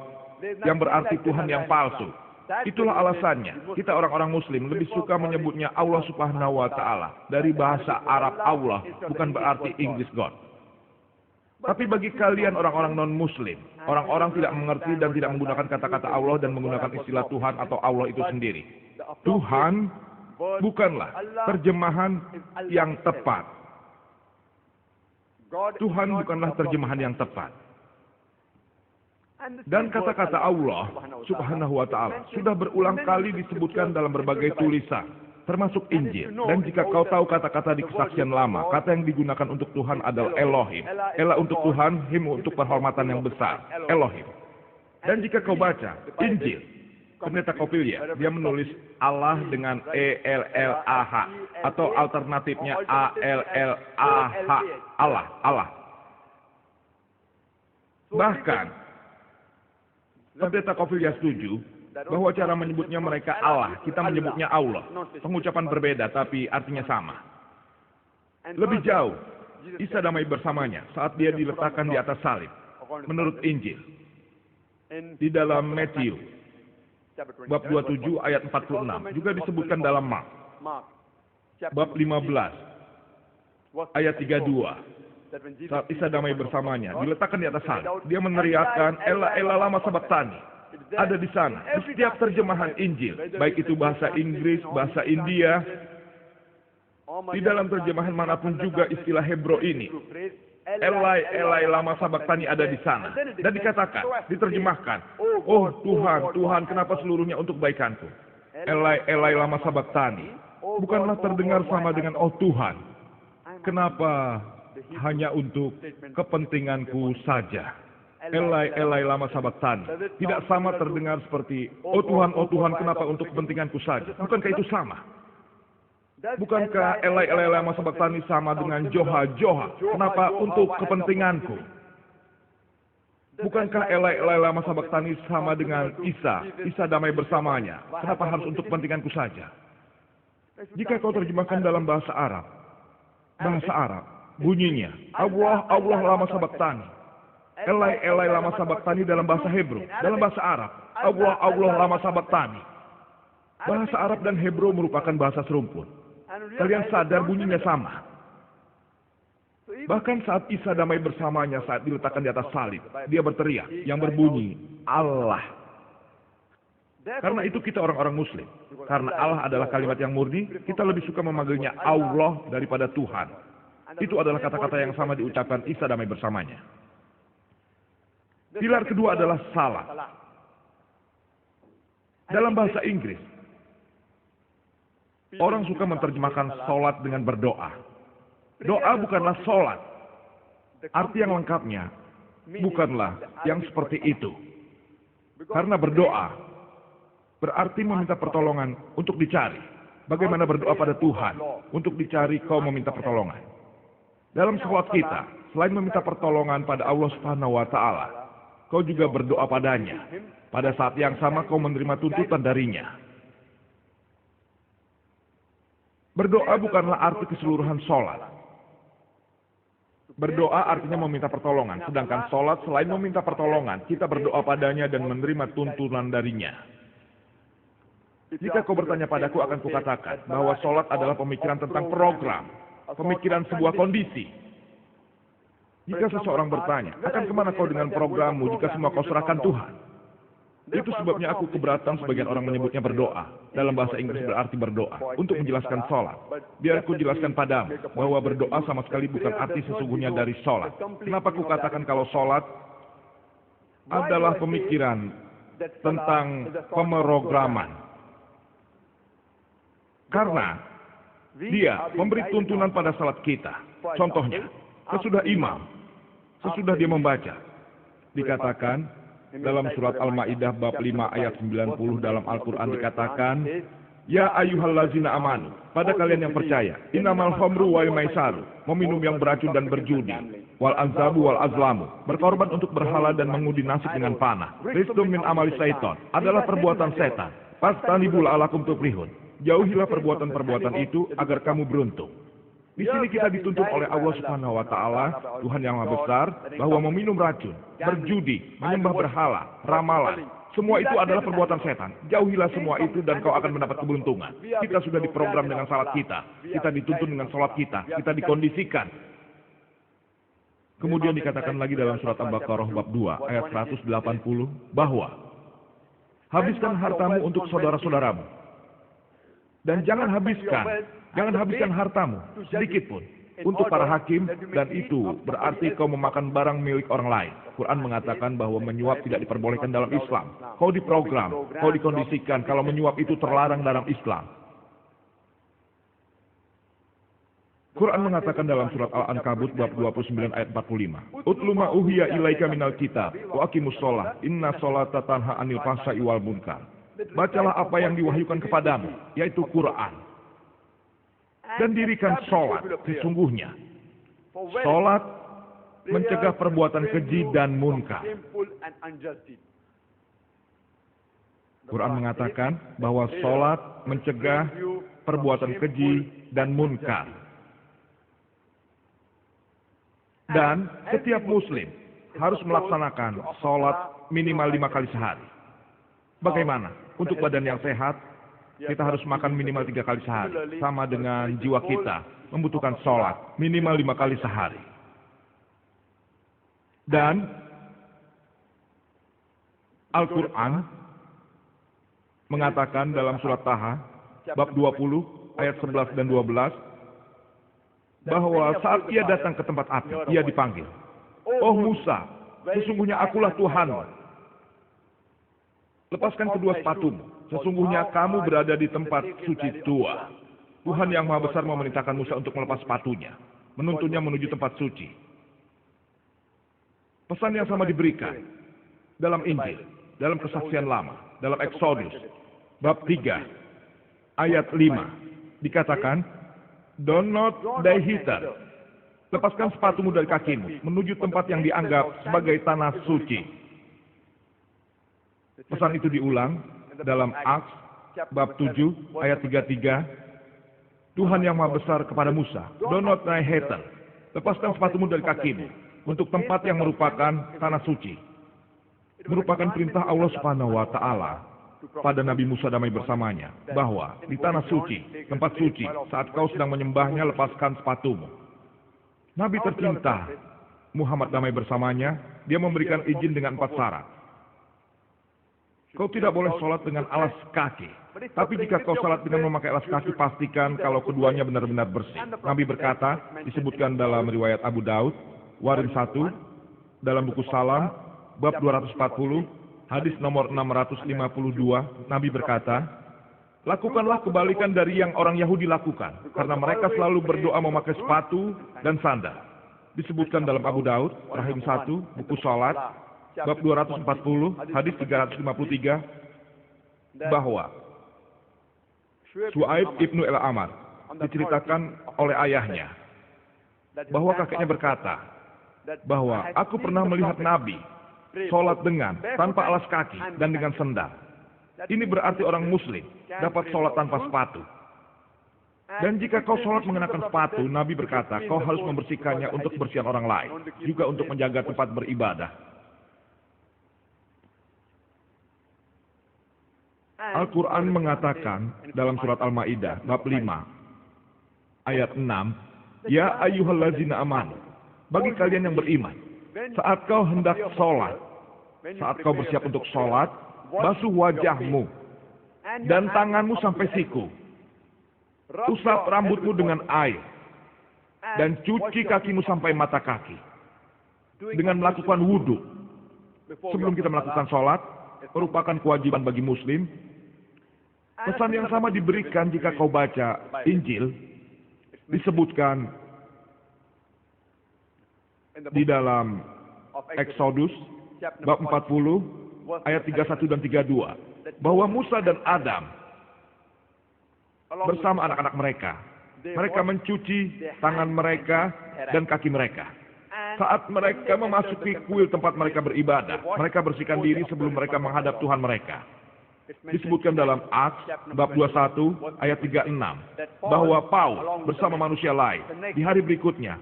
yang berarti Tuhan yang palsu. Itulah alasannya kita orang-orang Muslim lebih suka menyebutnya Allah Subhanahu wa Ta'ala. Dari bahasa Arab Allah bukan berarti English God. Tapi bagi kalian orang-orang non-Muslim, orang-orang tidak mengerti dan tidak menggunakan kata-kata Allah dan menggunakan istilah Tuhan atau Allah itu sendiri. Tuhan bukanlah terjemahan yang tepat. Tuhan bukanlah terjemahan yang tepat. Dan kata-kata Allah Subhanahu wa Ta'ala sudah berulang kali disebutkan dalam berbagai tulisan. termasuk Injil. Dan jika kau tahu kata-kata di kesaksian lama, kata yang digunakan untuk Tuhan adalah Elohim. Ela untuk Tuhan, Him untuk penghormatan yang besar, Elohim. Dan jika kau baca Injil, Pendeta Copilia, dia menulis Allah dengan E-L-L-A-H, atau alternatifnya A-L-L-A-H, Allah. Bahkan, Pendeta Copilia setuju bahwa cara menyebutnya mereka Allah, kita menyebutnya Allah. Pengucapan berbeda, tapi artinya sama. Lebih jauh, Isa damai bersamanya saat dia diletakkan di atas salib, menurut Injil. Di dalam Matius, bab 27 ayat 46, juga disebutkan dalam Mark, bab 15, ayat 32. Saat Isa damai bersamanya, diletakkan di atas salib, dia meneriakkan, Ela, Ela, lama sabachthani. Ada di sana, di setiap terjemahan Injil, baik itu bahasa Inggris, bahasa India, di dalam terjemahan manapun juga istilah Hebrew ini, Elai, Elai, lama sabachthani ada di sana. Dan dikatakan, diterjemahkan, oh Tuhan, Tuhan, kenapa seluruhnya untuk baikanku? Elai, Elai, lama sabachthani. Bukanlah terdengar sama dengan oh Tuhan. Kenapa hanya untuk kepentinganku saja? Elai, Elai, lama sabachthani. Tidak sama terdengar seperti, oh Tuhan, kenapa untuk kepentinganku saja? Bukankah itu sama? Bukankah Elai, Elai, lama sabachthani sama dengan Joha, Joha? Kenapa untuk kepentinganku? Bukankah Elai, Elai, lama sabachthani sama dengan Isa, Isa damai bersamanya? Kenapa harus untuk kepentinganku saja? Jika kau terjemahkan dalam bahasa Arab, bunyinya, Allah, Allah, lama sabachthani. Elai, Elai, lama sabachthani dalam bahasa Hebrew, dalam bahasa Arab, Allah, Allah, lama sabachthani. Bahasa Arab dan Hebrew merupakan bahasa serumpun. Kalian sadar bunyinya sama. Bahkan saat Isa damai bersamanya saat diletakkan di atas salib, dia berteriak yang berbunyi, Allah. Karena itu kita orang-orang Muslim. Karena Allah adalah kalimat yang murni, kita lebih suka memanggilnya Allah daripada Tuhan. Itu adalah kata-kata yang sama diucapkan Isa damai bersamanya. Pilar kedua adalah salat. Dalam bahasa Inggris, orang suka menerjemahkan salat dengan berdoa. Doa bukanlah salat. Arti yang lengkapnya bukanlah yang seperti itu. Karena berdoa berarti meminta pertolongan untuk dicari. Bagaimana berdoa pada Tuhan untuk dicari kau meminta pertolongan. Dalam salat kita, selain meminta pertolongan pada Allah Subhanahu wa Ta'ala, kau juga berdoa padanya. Pada saat yang sama kau menerima tuntutan darinya. Berdoa bukanlah arti keseluruhan sholat. Berdoa artinya meminta pertolongan. Sedangkan sholat selain meminta pertolongan, kita berdoa padanya dan menerima tuntunan darinya. Jika kau bertanya padaku, akan kukatakan bahwa sholat adalah pemikiran tentang program. Pemikiran sebuah kondisi. Jika seseorang bertanya, akan kemana kau dengan programmu jika semua kau serahkan Tuhan? Itu sebabnya aku keberatan sebagian orang menyebutnya berdoa. Dalam bahasa Inggris berarti berdoa. Untuk menjelaskan sholat. Biar aku jelaskan padamu bahwa berdoa sama sekali bukan arti sesungguhnya dari sholat. Kenapa aku katakan kalau sholat adalah pemikiran tentang pemrograman? Karena dia memberi tuntunan pada salat kita. Contohnya, sesudah imam, sesudah dia membaca, dikatakan dalam surat Al-Ma'idah bab 5 ayat 90 dalam Al-Quran dikatakan, Ya ayyuhallazina amanu, pada kalian yang percaya, innamal khamru wal maisaru, meminum yang beracun dan berjudi, wal anzabu wal azlamu, berkorban untuk berhala dan mengundi nasib dengan panah, rizqum min amali syaitan, adalah perbuatan setan, fastanibul alakum tuflihun, jauhilah perbuatan-perbuatan itu agar kamu beruntung. Di sini kita dituntut oleh Allah Subhanahu wa Ta'ala, Tuhan yang Maha Besar, bahwa meminum racun, berjudi, menyembah berhala, ramalan, semua itu adalah perbuatan setan. Jauhilah semua itu dan kau akan mendapat keberuntungan. Kita sudah diprogram dengan salat kita. Kita dituntun dengan salat kita. Kita dikondisikan. Kemudian dikatakan lagi dalam surat Al-Baqarah bab 2 ayat 180 bahwa habiskan hartamu untuk saudara-saudaramu. Dan jangan habiskan hartamu sedikit pun untuk para hakim, dan itu berarti kau memakan barang milik orang lain. Quran mengatakan bahwa menyuap tidak diperbolehkan dalam Islam. Kau diprogram, kau dikondisikan kalau menyuap itu terlarang dalam Islam. Quran mengatakan dalam surat Al-Ankabut bab 29 ayat 45. Utlu ma uhiya ilaika minal kitab wa aqimus shalah inna sholata tanha 'anil fahsya'i wal munkar. Bacalah apa yang diwahyukan kepadamu, yaitu Quran. Dan dirikan sholat, sesungguhnya sholat mencegah perbuatan keji dan munkar. Quran mengatakan bahwa sholat mencegah perbuatan keji dan munkar. Dan setiap muslim harus melaksanakan sholat minimal 5 kali sehari. Bagaimana? Untuk badan yang sehat, kita harus makan minimal 3 kali sehari. Sama dengan jiwa kita membutuhkan sholat minimal 5 kali sehari. Dan Al-Quran mengatakan dalam surat Taha, bab 20, ayat 11 dan 12, bahwa saat ia datang ke tempat api, ia dipanggil, "Oh Musa, sesungguhnya akulah Tuhanmu. Lepaskan kedua sepatumu, sesungguhnya kamu berada di tempat suci tua." Tuhan yang Maha Besar memerintahkan Musa untuk melepas sepatunya, menuntunnya menuju tempat suci. Pesan yang sama diberikan dalam Injil, dalam Kesaksian Lama, dalam Exodus, bab 3, ayat 5, dikatakan, "Do not die hither." Lepaskan sepatumu dari kakimu, menuju tempat yang dianggap sebagai tanah suci. Pesan itu diulang dalam Acts, bab 7, ayat 33. Tuhan yang Maha Besar kepada Musa, "Do not die hither." Lepaskan sepatumu dari kakimu, untuk tempat yang merupakan tanah suci. Merupakan perintah Allah Subhanahu wa Ta'ala pada Nabi Musa damai bersamanya, bahwa di tanah suci, tempat suci, saat kau sedang menyembahnya, lepaskan sepatumu. Nabi tercinta Muhammad damai bersamanya, dia memberikan izin dengan 4 syarat. Kau tidak boleh sholat dengan alas kaki, tapi jika kau sholat dengan memakai alas kaki, pastikan kalau keduanya benar-benar bersih. Nabi berkata, disebutkan dalam riwayat Abu Daud, Warim 1, dalam buku Salam, bab 240, hadis nomor 652, Nabi berkata, "Lakukanlah kebalikan dari yang orang Yahudi lakukan, karena mereka selalu berdoa memakai sepatu dan sandal." Disebutkan dalam Abu Daud, Rahim 1, buku Salat, bab 240, hadis 353, bahwa Su'aib ibnu El-Amar diceritakan oleh ayahnya, bahwa kakeknya berkata, bahwa aku pernah melihat Nabi sholat dengan tanpa alas kaki dan dengan sendal. Ini berarti orang muslim dapat sholat tanpa sepatu. Dan jika kau sholat mengenakan sepatu, Nabi berkata, kau harus membersihkannya untuk kebersihan orang lain, juga untuk menjaga tempat beribadah. Al-Quran mengatakan dalam surat Al-Ma'idah, bab 5, ayat 6, "Ya ayyuhallazina amanu," bagi kalian yang beriman, saat kau hendak sholat, saat kau bersiap untuk sholat, basuh wajahmu dan tanganmu sampai siku. Usap rambutmu dengan air, dan cuci kakimu sampai mata kaki. Dengan melakukan wudhu, sebelum kita melakukan sholat, merupakan kewajiban bagi muslim. Pesan yang sama diberikan jika kau baca Injil, disebutkan di dalam Exodus bab 40 ayat 31 dan 32, bahwa Musa dan Adam bersama anak-anak mereka mencuci tangan mereka dan kaki mereka. Saat mereka memasuki kuil tempat mereka beribadah, mereka bersihkan diri sebelum mereka menghadap Tuhan mereka. Disebutkan dalam Acts bab 21 ayat 36, bahwa Paul bersama manusia lain di hari berikutnya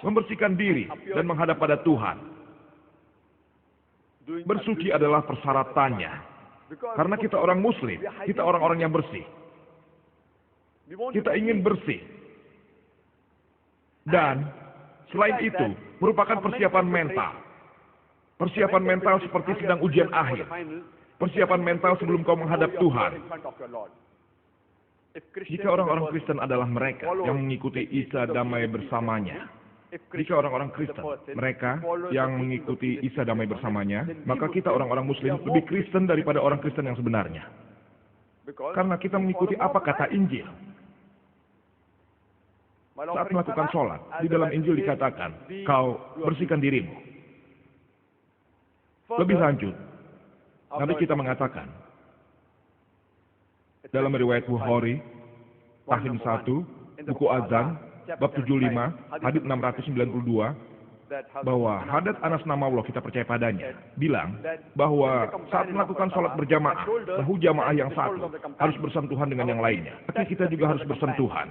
membersihkan diri dan menghadap pada Tuhan. Bersuci adalah persyaratannya, karena kita orang muslim, kita orang-orang yang bersih. Kita ingin bersih. Dan selain itu, merupakan persiapan mental. Persiapan mental seperti sedang ujian akhir. Persiapan mental sebelum kau menghadap Tuhan. Jika orang-orang Kristen adalah mereka yang mengikuti Isa damai bersamanya, jika orang-orang Kristen, mereka yang mengikuti Isa damai bersamanya, maka kita orang-orang Muslim lebih Kristen daripada orang Kristen yang sebenarnya. Karena kita mengikuti apa kata Injil. Saat melakukan sholat, di dalam Injil dikatakan, kau bersihkan dirimu. Lebih lanjut, Nabi kita mengatakan, dalam riwayat Bukhari, tahim 1, buku Azan, bab 75, hadits 692, bahwa Hadrat Anas Namahullah, kita percaya padanya, bilang bahwa saat melakukan sholat berjamaah, bahu jamaah yang satu harus bersentuhan dengan yang lainnya. Kaki kita juga harus bersentuhan.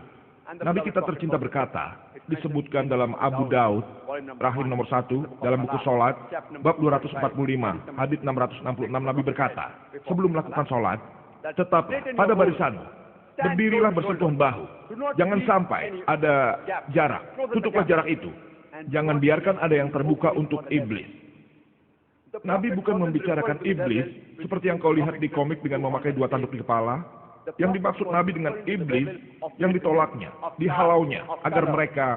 Nabi kita tercinta berkata, disebutkan dalam Abu Daud, rahim nomor 1, dalam buku sholat, bab 245, hadits 666, Nabi berkata, sebelum melakukan sholat, tetap pada barisanmu, berdirilah bersentuhan bahu. Jangan sampai ada jarak, tutuplah jarak itu. Jangan biarkan ada yang terbuka untuk iblis. Nabi bukan membicarakan iblis seperti yang kau lihat di komik dengan memakai 2 tanduk di kepala. Yang dimaksud Nabi dengan iblis yang ditolaknya, dihalaunya, agar mereka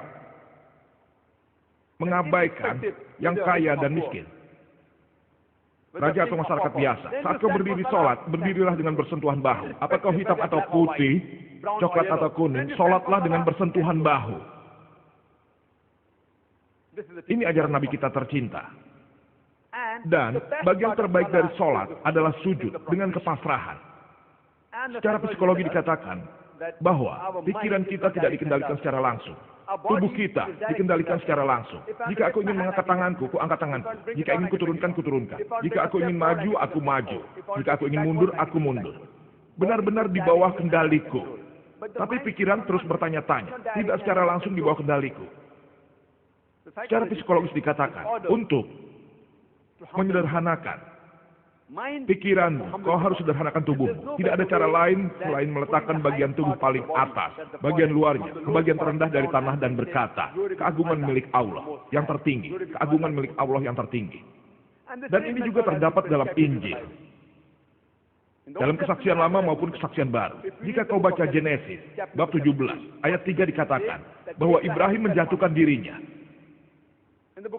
mengabaikan yang kaya dan miskin. Raja atau masyarakat biasa. Saat kau berdiri sholat, berdirilah dengan bersentuhan bahu. Apakah hitam atau putih, coklat atau kuning, sholatlah dengan bersentuhan bahu. Ini ajaran Nabi kita tercinta. Dan bagian terbaik dari sholat adalah sujud dengan kepasrahan. Secara psikologi dikatakan bahwa pikiran kita tidak dikendalikan secara langsung. Tubuh kita dikendalikan secara langsung. Jika aku ingin mengangkat tanganku, ku angkat tanganku. Jika ingin kuturunkan, kuturunkan. Jika aku ingin maju, aku maju. Jika aku ingin mundur, aku mundur. Benar-benar di bawah kendaliku. Tapi pikiran terus bertanya-tanya. Tidak secara langsung di bawah kendaliku. Secara psikologis dikatakan, untuk menyederhanakan pikiranmu, kau harus sederhanakan tubuhmu. Tidak ada cara lain selain meletakkan bagian tubuh paling atas, bagian luarnya, ke bagian terendah dari tanah dan berkata, keagungan milik Allah yang tertinggi, keagungan milik Allah yang tertinggi. Dan ini juga terdapat dalam Injil. Dalam kesaksian lama maupun kesaksian baru. Jika kau baca Genesis, bab 17, ayat 3 dikatakan, bahwa Ibrahim menjatuhkan dirinya.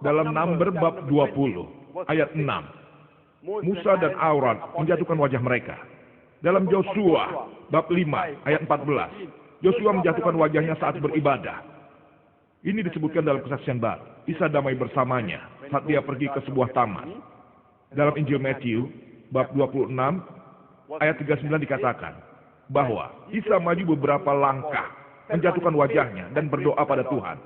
Dalam Number bab 20, ayat 6, Musa dan Aaron menjatuhkan wajah mereka. Dalam Yosua, bab 5, ayat 14, Yosua menjatuhkan wajahnya saat beribadah. Ini disebutkan dalam kesaksian baru. Isa damai bersamanya saat dia pergi ke sebuah taman. Dalam Injil Matthew, bab 26, ayat 39 dikatakan, bahwa Isa maju beberapa langkah, menjatuhkan wajahnya dan berdoa pada Tuhan.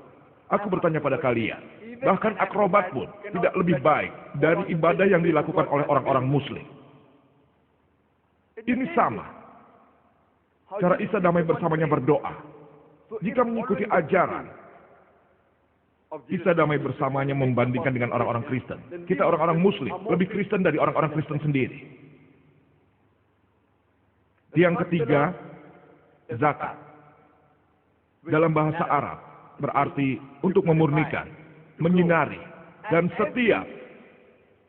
Aku bertanya pada kalian, bahkan akrobat pun tidak lebih baik dari ibadah yang dilakukan oleh orang-orang Muslim. Ini sama. Cara Isa damai bersamanya berdoa. Jika mengikuti ajaran Isa damai bersamanya membandingkan dengan orang-orang Kristen. Kita orang-orang Muslim lebih Kristen dari orang-orang Kristen sendiri. Yang ketiga, zakat. Dalam bahasa Arab berarti untuk memurnikan, menyinari, dan setiap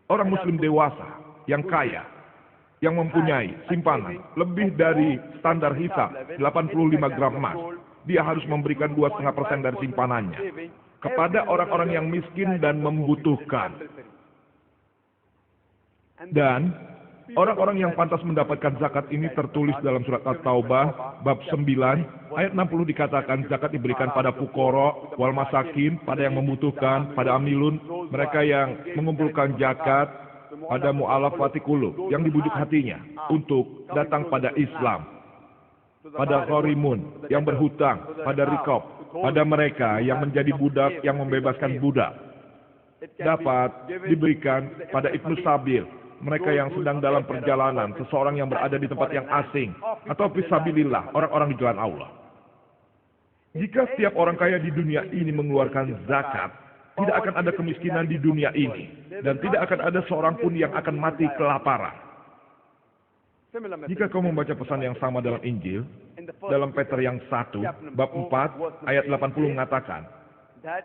orang Muslim dewasa yang kaya, yang mempunyai simpanan lebih dari standar hisab 85 gram emas, dia harus memberikan 2,5% dari simpanannya kepada orang-orang yang miskin dan membutuhkan. Dan orang-orang yang pantas mendapatkan zakat ini tertulis dalam surat At-Taubah, bab 9, ayat 60 dikatakan zakat diberikan pada fukara, wal masakin, pada yang membutuhkan, pada amilun, mereka yang mengumpulkan zakat, pada mu'alafati qulub, yang dibujuk hatinya untuk datang pada Islam, pada gharimun, yang berhutang, pada rikab, pada mereka yang menjadi budak, yang membebaskan budak. Dapat diberikan pada Ibnu Sabil, mereka yang sedang dalam perjalanan, seseorang yang berada di tempat yang asing, atau fisabilillah, orang-orang di jalan Allah. Jika setiap orang kaya di dunia ini mengeluarkan zakat, tidak akan ada kemiskinan di dunia ini, dan tidak akan ada seorang pun yang akan mati kelaparan. Jika kau membaca pesan yang sama dalam Injil, dalam Peter yang 1, bab 4, ayat 80 mengatakan,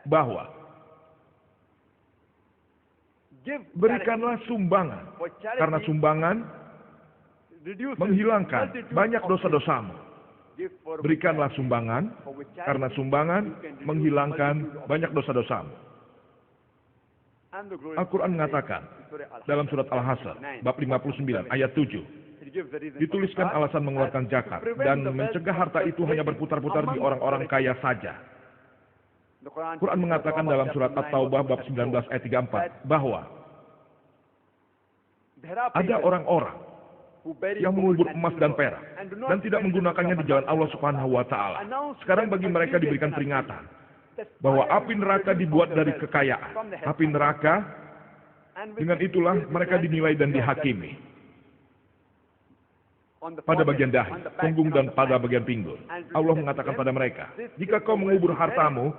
bahwa berikanlah sumbangan, karena sumbangan menghilangkan banyak dosa-dosamu. Berikanlah sumbangan, karena sumbangan menghilangkan banyak dosa-dosamu. Al-Quran mengatakan dalam surat Al-Hasr, bab 59, ayat 7, dituliskan alasan mengeluarkan zakat dan mencegah harta itu hanya berputar-putar di orang-orang kaya saja. Quran mengatakan dalam surat At-Taubah bab 19 ayat 34 bahwa ada orang-orang yang mengubur emas dan perak dan tidak menggunakannya di jalan Allah Subhanahu wa taala. Sekarang bagi mereka diberikan peringatan bahwa api neraka dibuat dari kekayaan. Api neraka, dengan itulah mereka dinilai dan dihakimi. Pada bagian dahi, punggung dan pada bagian pinggul. Allah mengatakan pada mereka, jika kau mengubur hartamu,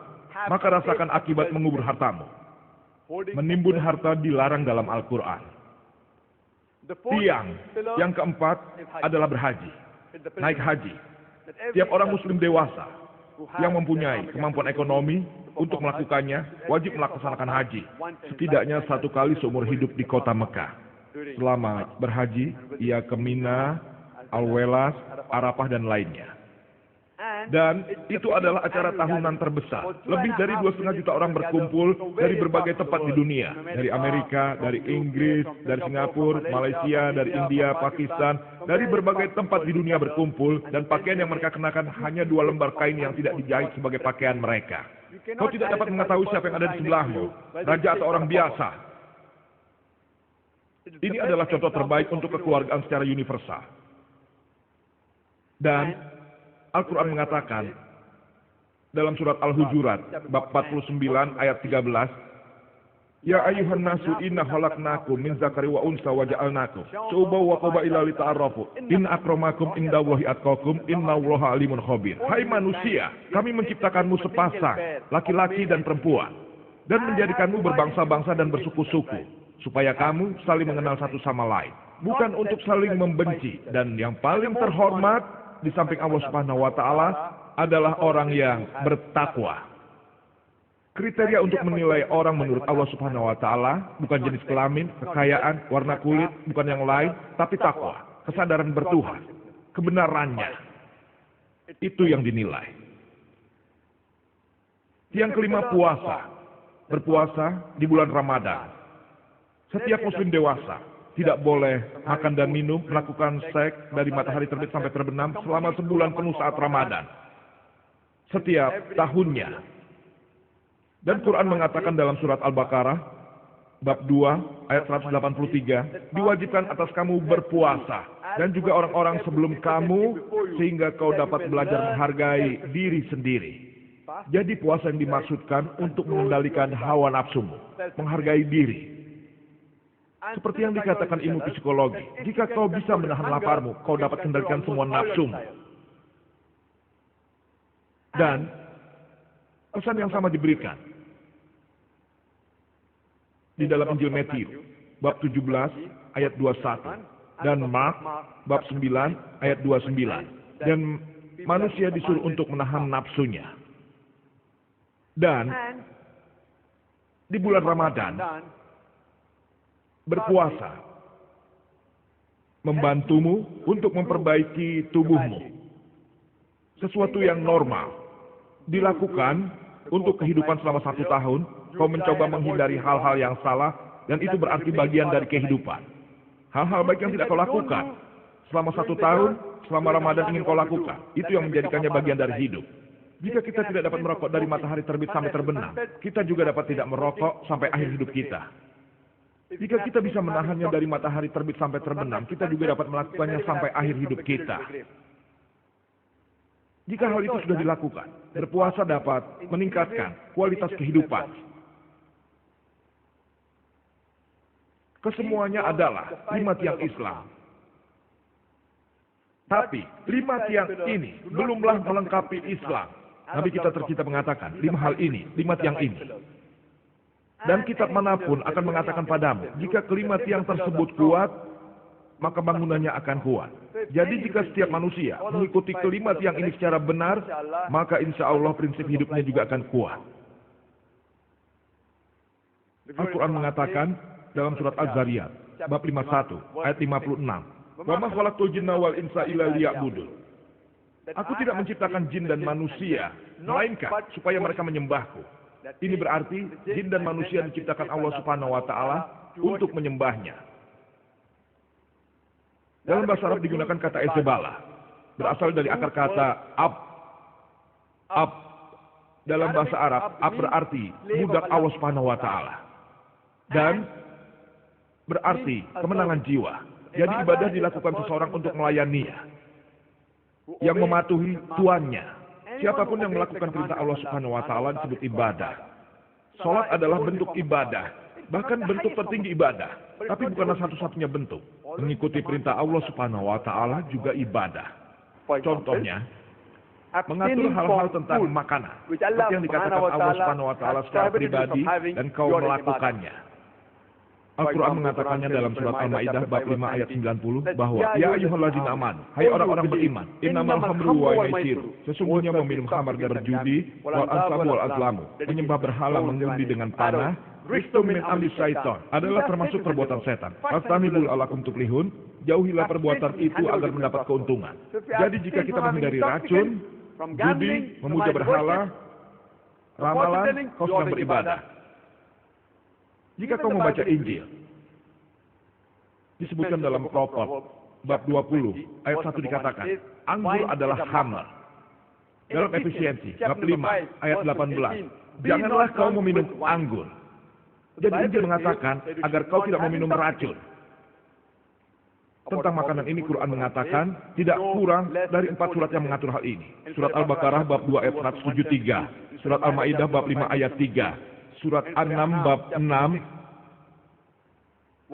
maka rasakan akibat mengubur hartamu. Menimbun harta dilarang dalam Al-Quran. Tiang yang keempat adalah berhaji, naik haji. Tiap orang muslim dewasa yang mempunyai kemampuan ekonomi untuk melakukannya wajib melaksanakan haji setidaknya 1 kali seumur hidup di kota Mekah. Selama berhaji, ia ke Mina, Al-Welas, Arafah dan lainnya. Dan itu adalah acara tahunan terbesar. Lebih dari 2,5 juta orang berkumpul dari berbagai tempat di dunia. Dari Amerika, dari Inggris, dari Singapura, Malaysia, dari India, Pakistan. Dari berbagai tempat di dunia berkumpul. Dan pakaian yang mereka kenakan hanya 2 lembar kain yang tidak dijahit sebagai pakaian mereka. Kau tidak dapat mengetahui siapa yang ada di sebelahmu. Raja atau orang biasa. Ini adalah contoh terbaik untuk kekeluargaan secara universal. Dan Al-Quran mengatakan dalam surat Al-Hujurat bab 49 ayat 13, Ya ayuhan nasu inna khalaqnakum min zakari wa unsa wa ja'alnakum syu'uban wa qabaila lita'arafu in akramakum indallahi atqakum innallaha alimun khabir. Hai manusia, kami menciptakanmu sepasang, laki-laki dan perempuan, dan menjadikanmu berbangsa-bangsa dan bersuku-suku, supaya kamu saling mengenal satu sama lain, bukan untuk saling membenci. Dan yang paling terhormat di samping Allah Subhanahu wa taala adalah orang yang bertakwa. Kriteria untuk menilai orang menurut Allah Subhanahu wa taala bukan jenis kelamin, kekayaan, warna kulit, bukan yang lain, tapi takwa, kesadaran bertuhan, kebenarannya. Itu yang dinilai. Yang kelima, puasa. Berpuasa di bulan Ramadan. Setiap muslim dewasa tidak boleh makan dan minum, melakukan seks dari matahari terbit sampai terbenam selama sebulan penuh saat Ramadan. Setiap tahunnya. Dan Quran mengatakan dalam surat Al-Baqarah, bab 2, ayat 183, diwajibkan atas kamu berpuasa, dan juga orang-orang sebelum kamu, sehingga kau dapat belajar menghargai diri sendiri. Jadi puasa yang dimaksudkan untuk mengendalikan hawa nafsumu, menghargai diri. Seperti yang dikatakan ilmu psikologi, jika kau bisa menahan laparmu, kau dapat kendalikan semua nafsumu. Dan pesan yang sama diberikan di dalam Injil Matius, bab 17, ayat 21, dan Mark, bab 9, ayat 29. Dan manusia disuruh untuk menahan nafsunya. Dan di bulan Ramadan, berpuasa membantumu untuk memperbaiki tubuhmu. Sesuatu yang normal dilakukan untuk kehidupan selama 1 tahun. Kau mencoba menghindari hal-hal yang salah, dan itu berarti bagian dari kehidupan. Hal-hal baik yang tidak kau lakukan selama 1 tahun, selama Ramadan ingin kau lakukan. Itu yang menjadikannya bagian dari hidup. Jika kita tidak dapat merokok dari matahari terbit sampai terbenam, kita juga dapat tidak merokok sampai akhir hidup kita. Jika kita bisa menahannya dari matahari terbit sampai terbenam, kita juga dapat melakukannya sampai akhir hidup kita. Jika hal itu sudah dilakukan, berpuasa dapat meningkatkan kualitas kehidupan. Kesemuanya adalah 5 tiang Islam. Tapi 5 tiang ini belumlah melengkapi Islam. Nabi kita tercinta mengatakan 5 hal ini, 5 tiang ini. Dan kitab manapun akan mengatakan padamu, jika kelima tiang tersebut kuat, maka bangunannya akan kuat. Jadi jika setiap manusia mengikuti kelima tiang ini secara benar, maka insya Allah prinsip hidupnya juga akan kuat. Al-Quran mengatakan dalam surat Az-Zariyat, bab 51, ayat 56, "Wa ma khalaqtul jinna wal insa illa liya'budun." Aku tidak menciptakan jin dan manusia, melainkan supaya mereka menyembahku. Ini berarti jin dan manusia diciptakan Allah Subhanahu wa taala untuk menyembahnya. Dalam bahasa Arab digunakan kata ezebala, berasal dari akar kata ab. dalam bahasa Arab berarti budak Allah Subhanahu wa taala. Dan berarti kemenangan jiwa. Jadi ibadah dilakukan seseorang untuk melayaninya, yang mematuhi tuannya. Siapapun yang melakukan perintah Allah Subhanahu wa taala disebut ibadah. Salat adalah bentuk ibadah, bahkan bentuk tertinggi ibadah, tapi bukanlah satu-satunya bentuk. Mengikuti perintah Allah Subhanahu wa taala juga ibadah. Contohnya, mengatur hal-hal tentang makanan, seperti yang dikatakan Allah Subhanahu wa taala secara pribadi dan kau melakukannya. Al-Quran mengatakannya dalam surat Al-Ma'idah bab 5 ayat 90 bahwa ya ayyuhalladzina amanu, hai orang-orang beriman, innamal khamru wal maisir, sesungguhnya meminum khamar dan berjudi, wal ansabu wal azlamu, menyembah berhala, mengundi dengan panah, rizqum min amri syaitan, adalah termasuk perbuatan setan. Fastanibul alakum tuflihun, jauhilah perbuatan itu agar mendapat keuntungan. Jadi jika kita menghindari racun, judi, memuja berhala, ramalan, kau sedang beribadah. Jika kau membaca Injil, disebutkan dalam Propot bab 20 ayat 1 dikatakan, anggur adalah khamar. Dalam Efisiensi bab 5 ayat 18, janganlah kau meminum anggur. Jadi Injil mengatakan agar kau tidak meminum racun. Tentang makanan ini Quran mengatakan tidak kurang dari 4 surat yang mengatur hal ini. Surat Al-Baqarah bab 2 ayat 173, surat Al-Ma'idah bab 5 ayat 3, surat An-Nam bab 6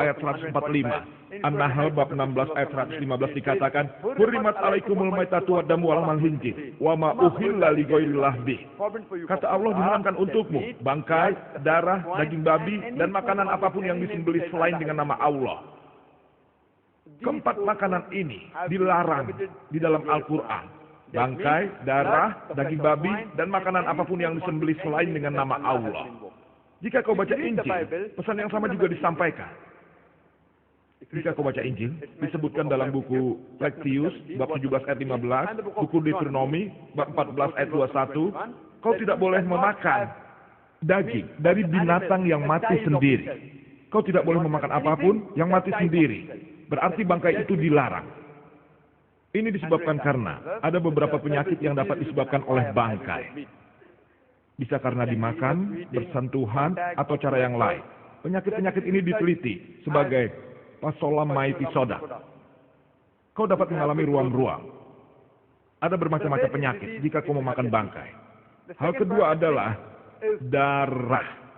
ayat 145, An-Nahl bab 16 ayat 115 dikatakan, "Hurrimat alaikumul maitatu waddamu wal khinzir wa ma uhilla li ghairillah bih." Kata Allah, diharamkan untukmu bangkai, darah, daging babi dan makanan apapun yang disembelih selain dengan nama Allah. Keempat makanan ini dilarang di dalam Al-Quran. Bangkai, darah, daging babi dan makanan apapun yang disembelih selain dengan nama Allah. Jika kau baca Injil, pesan yang sama juga disampaikan. Jika kau baca Injil, disebutkan dalam buku Lektius, bab 17 ayat 15, buku Deuteronomi, bab 14 ayat 21, kau tidak boleh memakan daging dari binatang yang mati sendiri. Kau tidak boleh memakan apapun yang mati sendiri. Berarti bangkai itu dilarang. Ini disebabkan karena ada beberapa penyakit yang dapat disebabkan oleh bangkai. Bisa karena dimakan, bersentuhan, atau cara yang lain. Penyakit-penyakit ini diteliti sebagai Phacolamypisoda. Kau dapat mengalami ruam-ruam. Ada bermacam-macam penyakit jika kau memakan bangkai. Hal kedua adalah darah.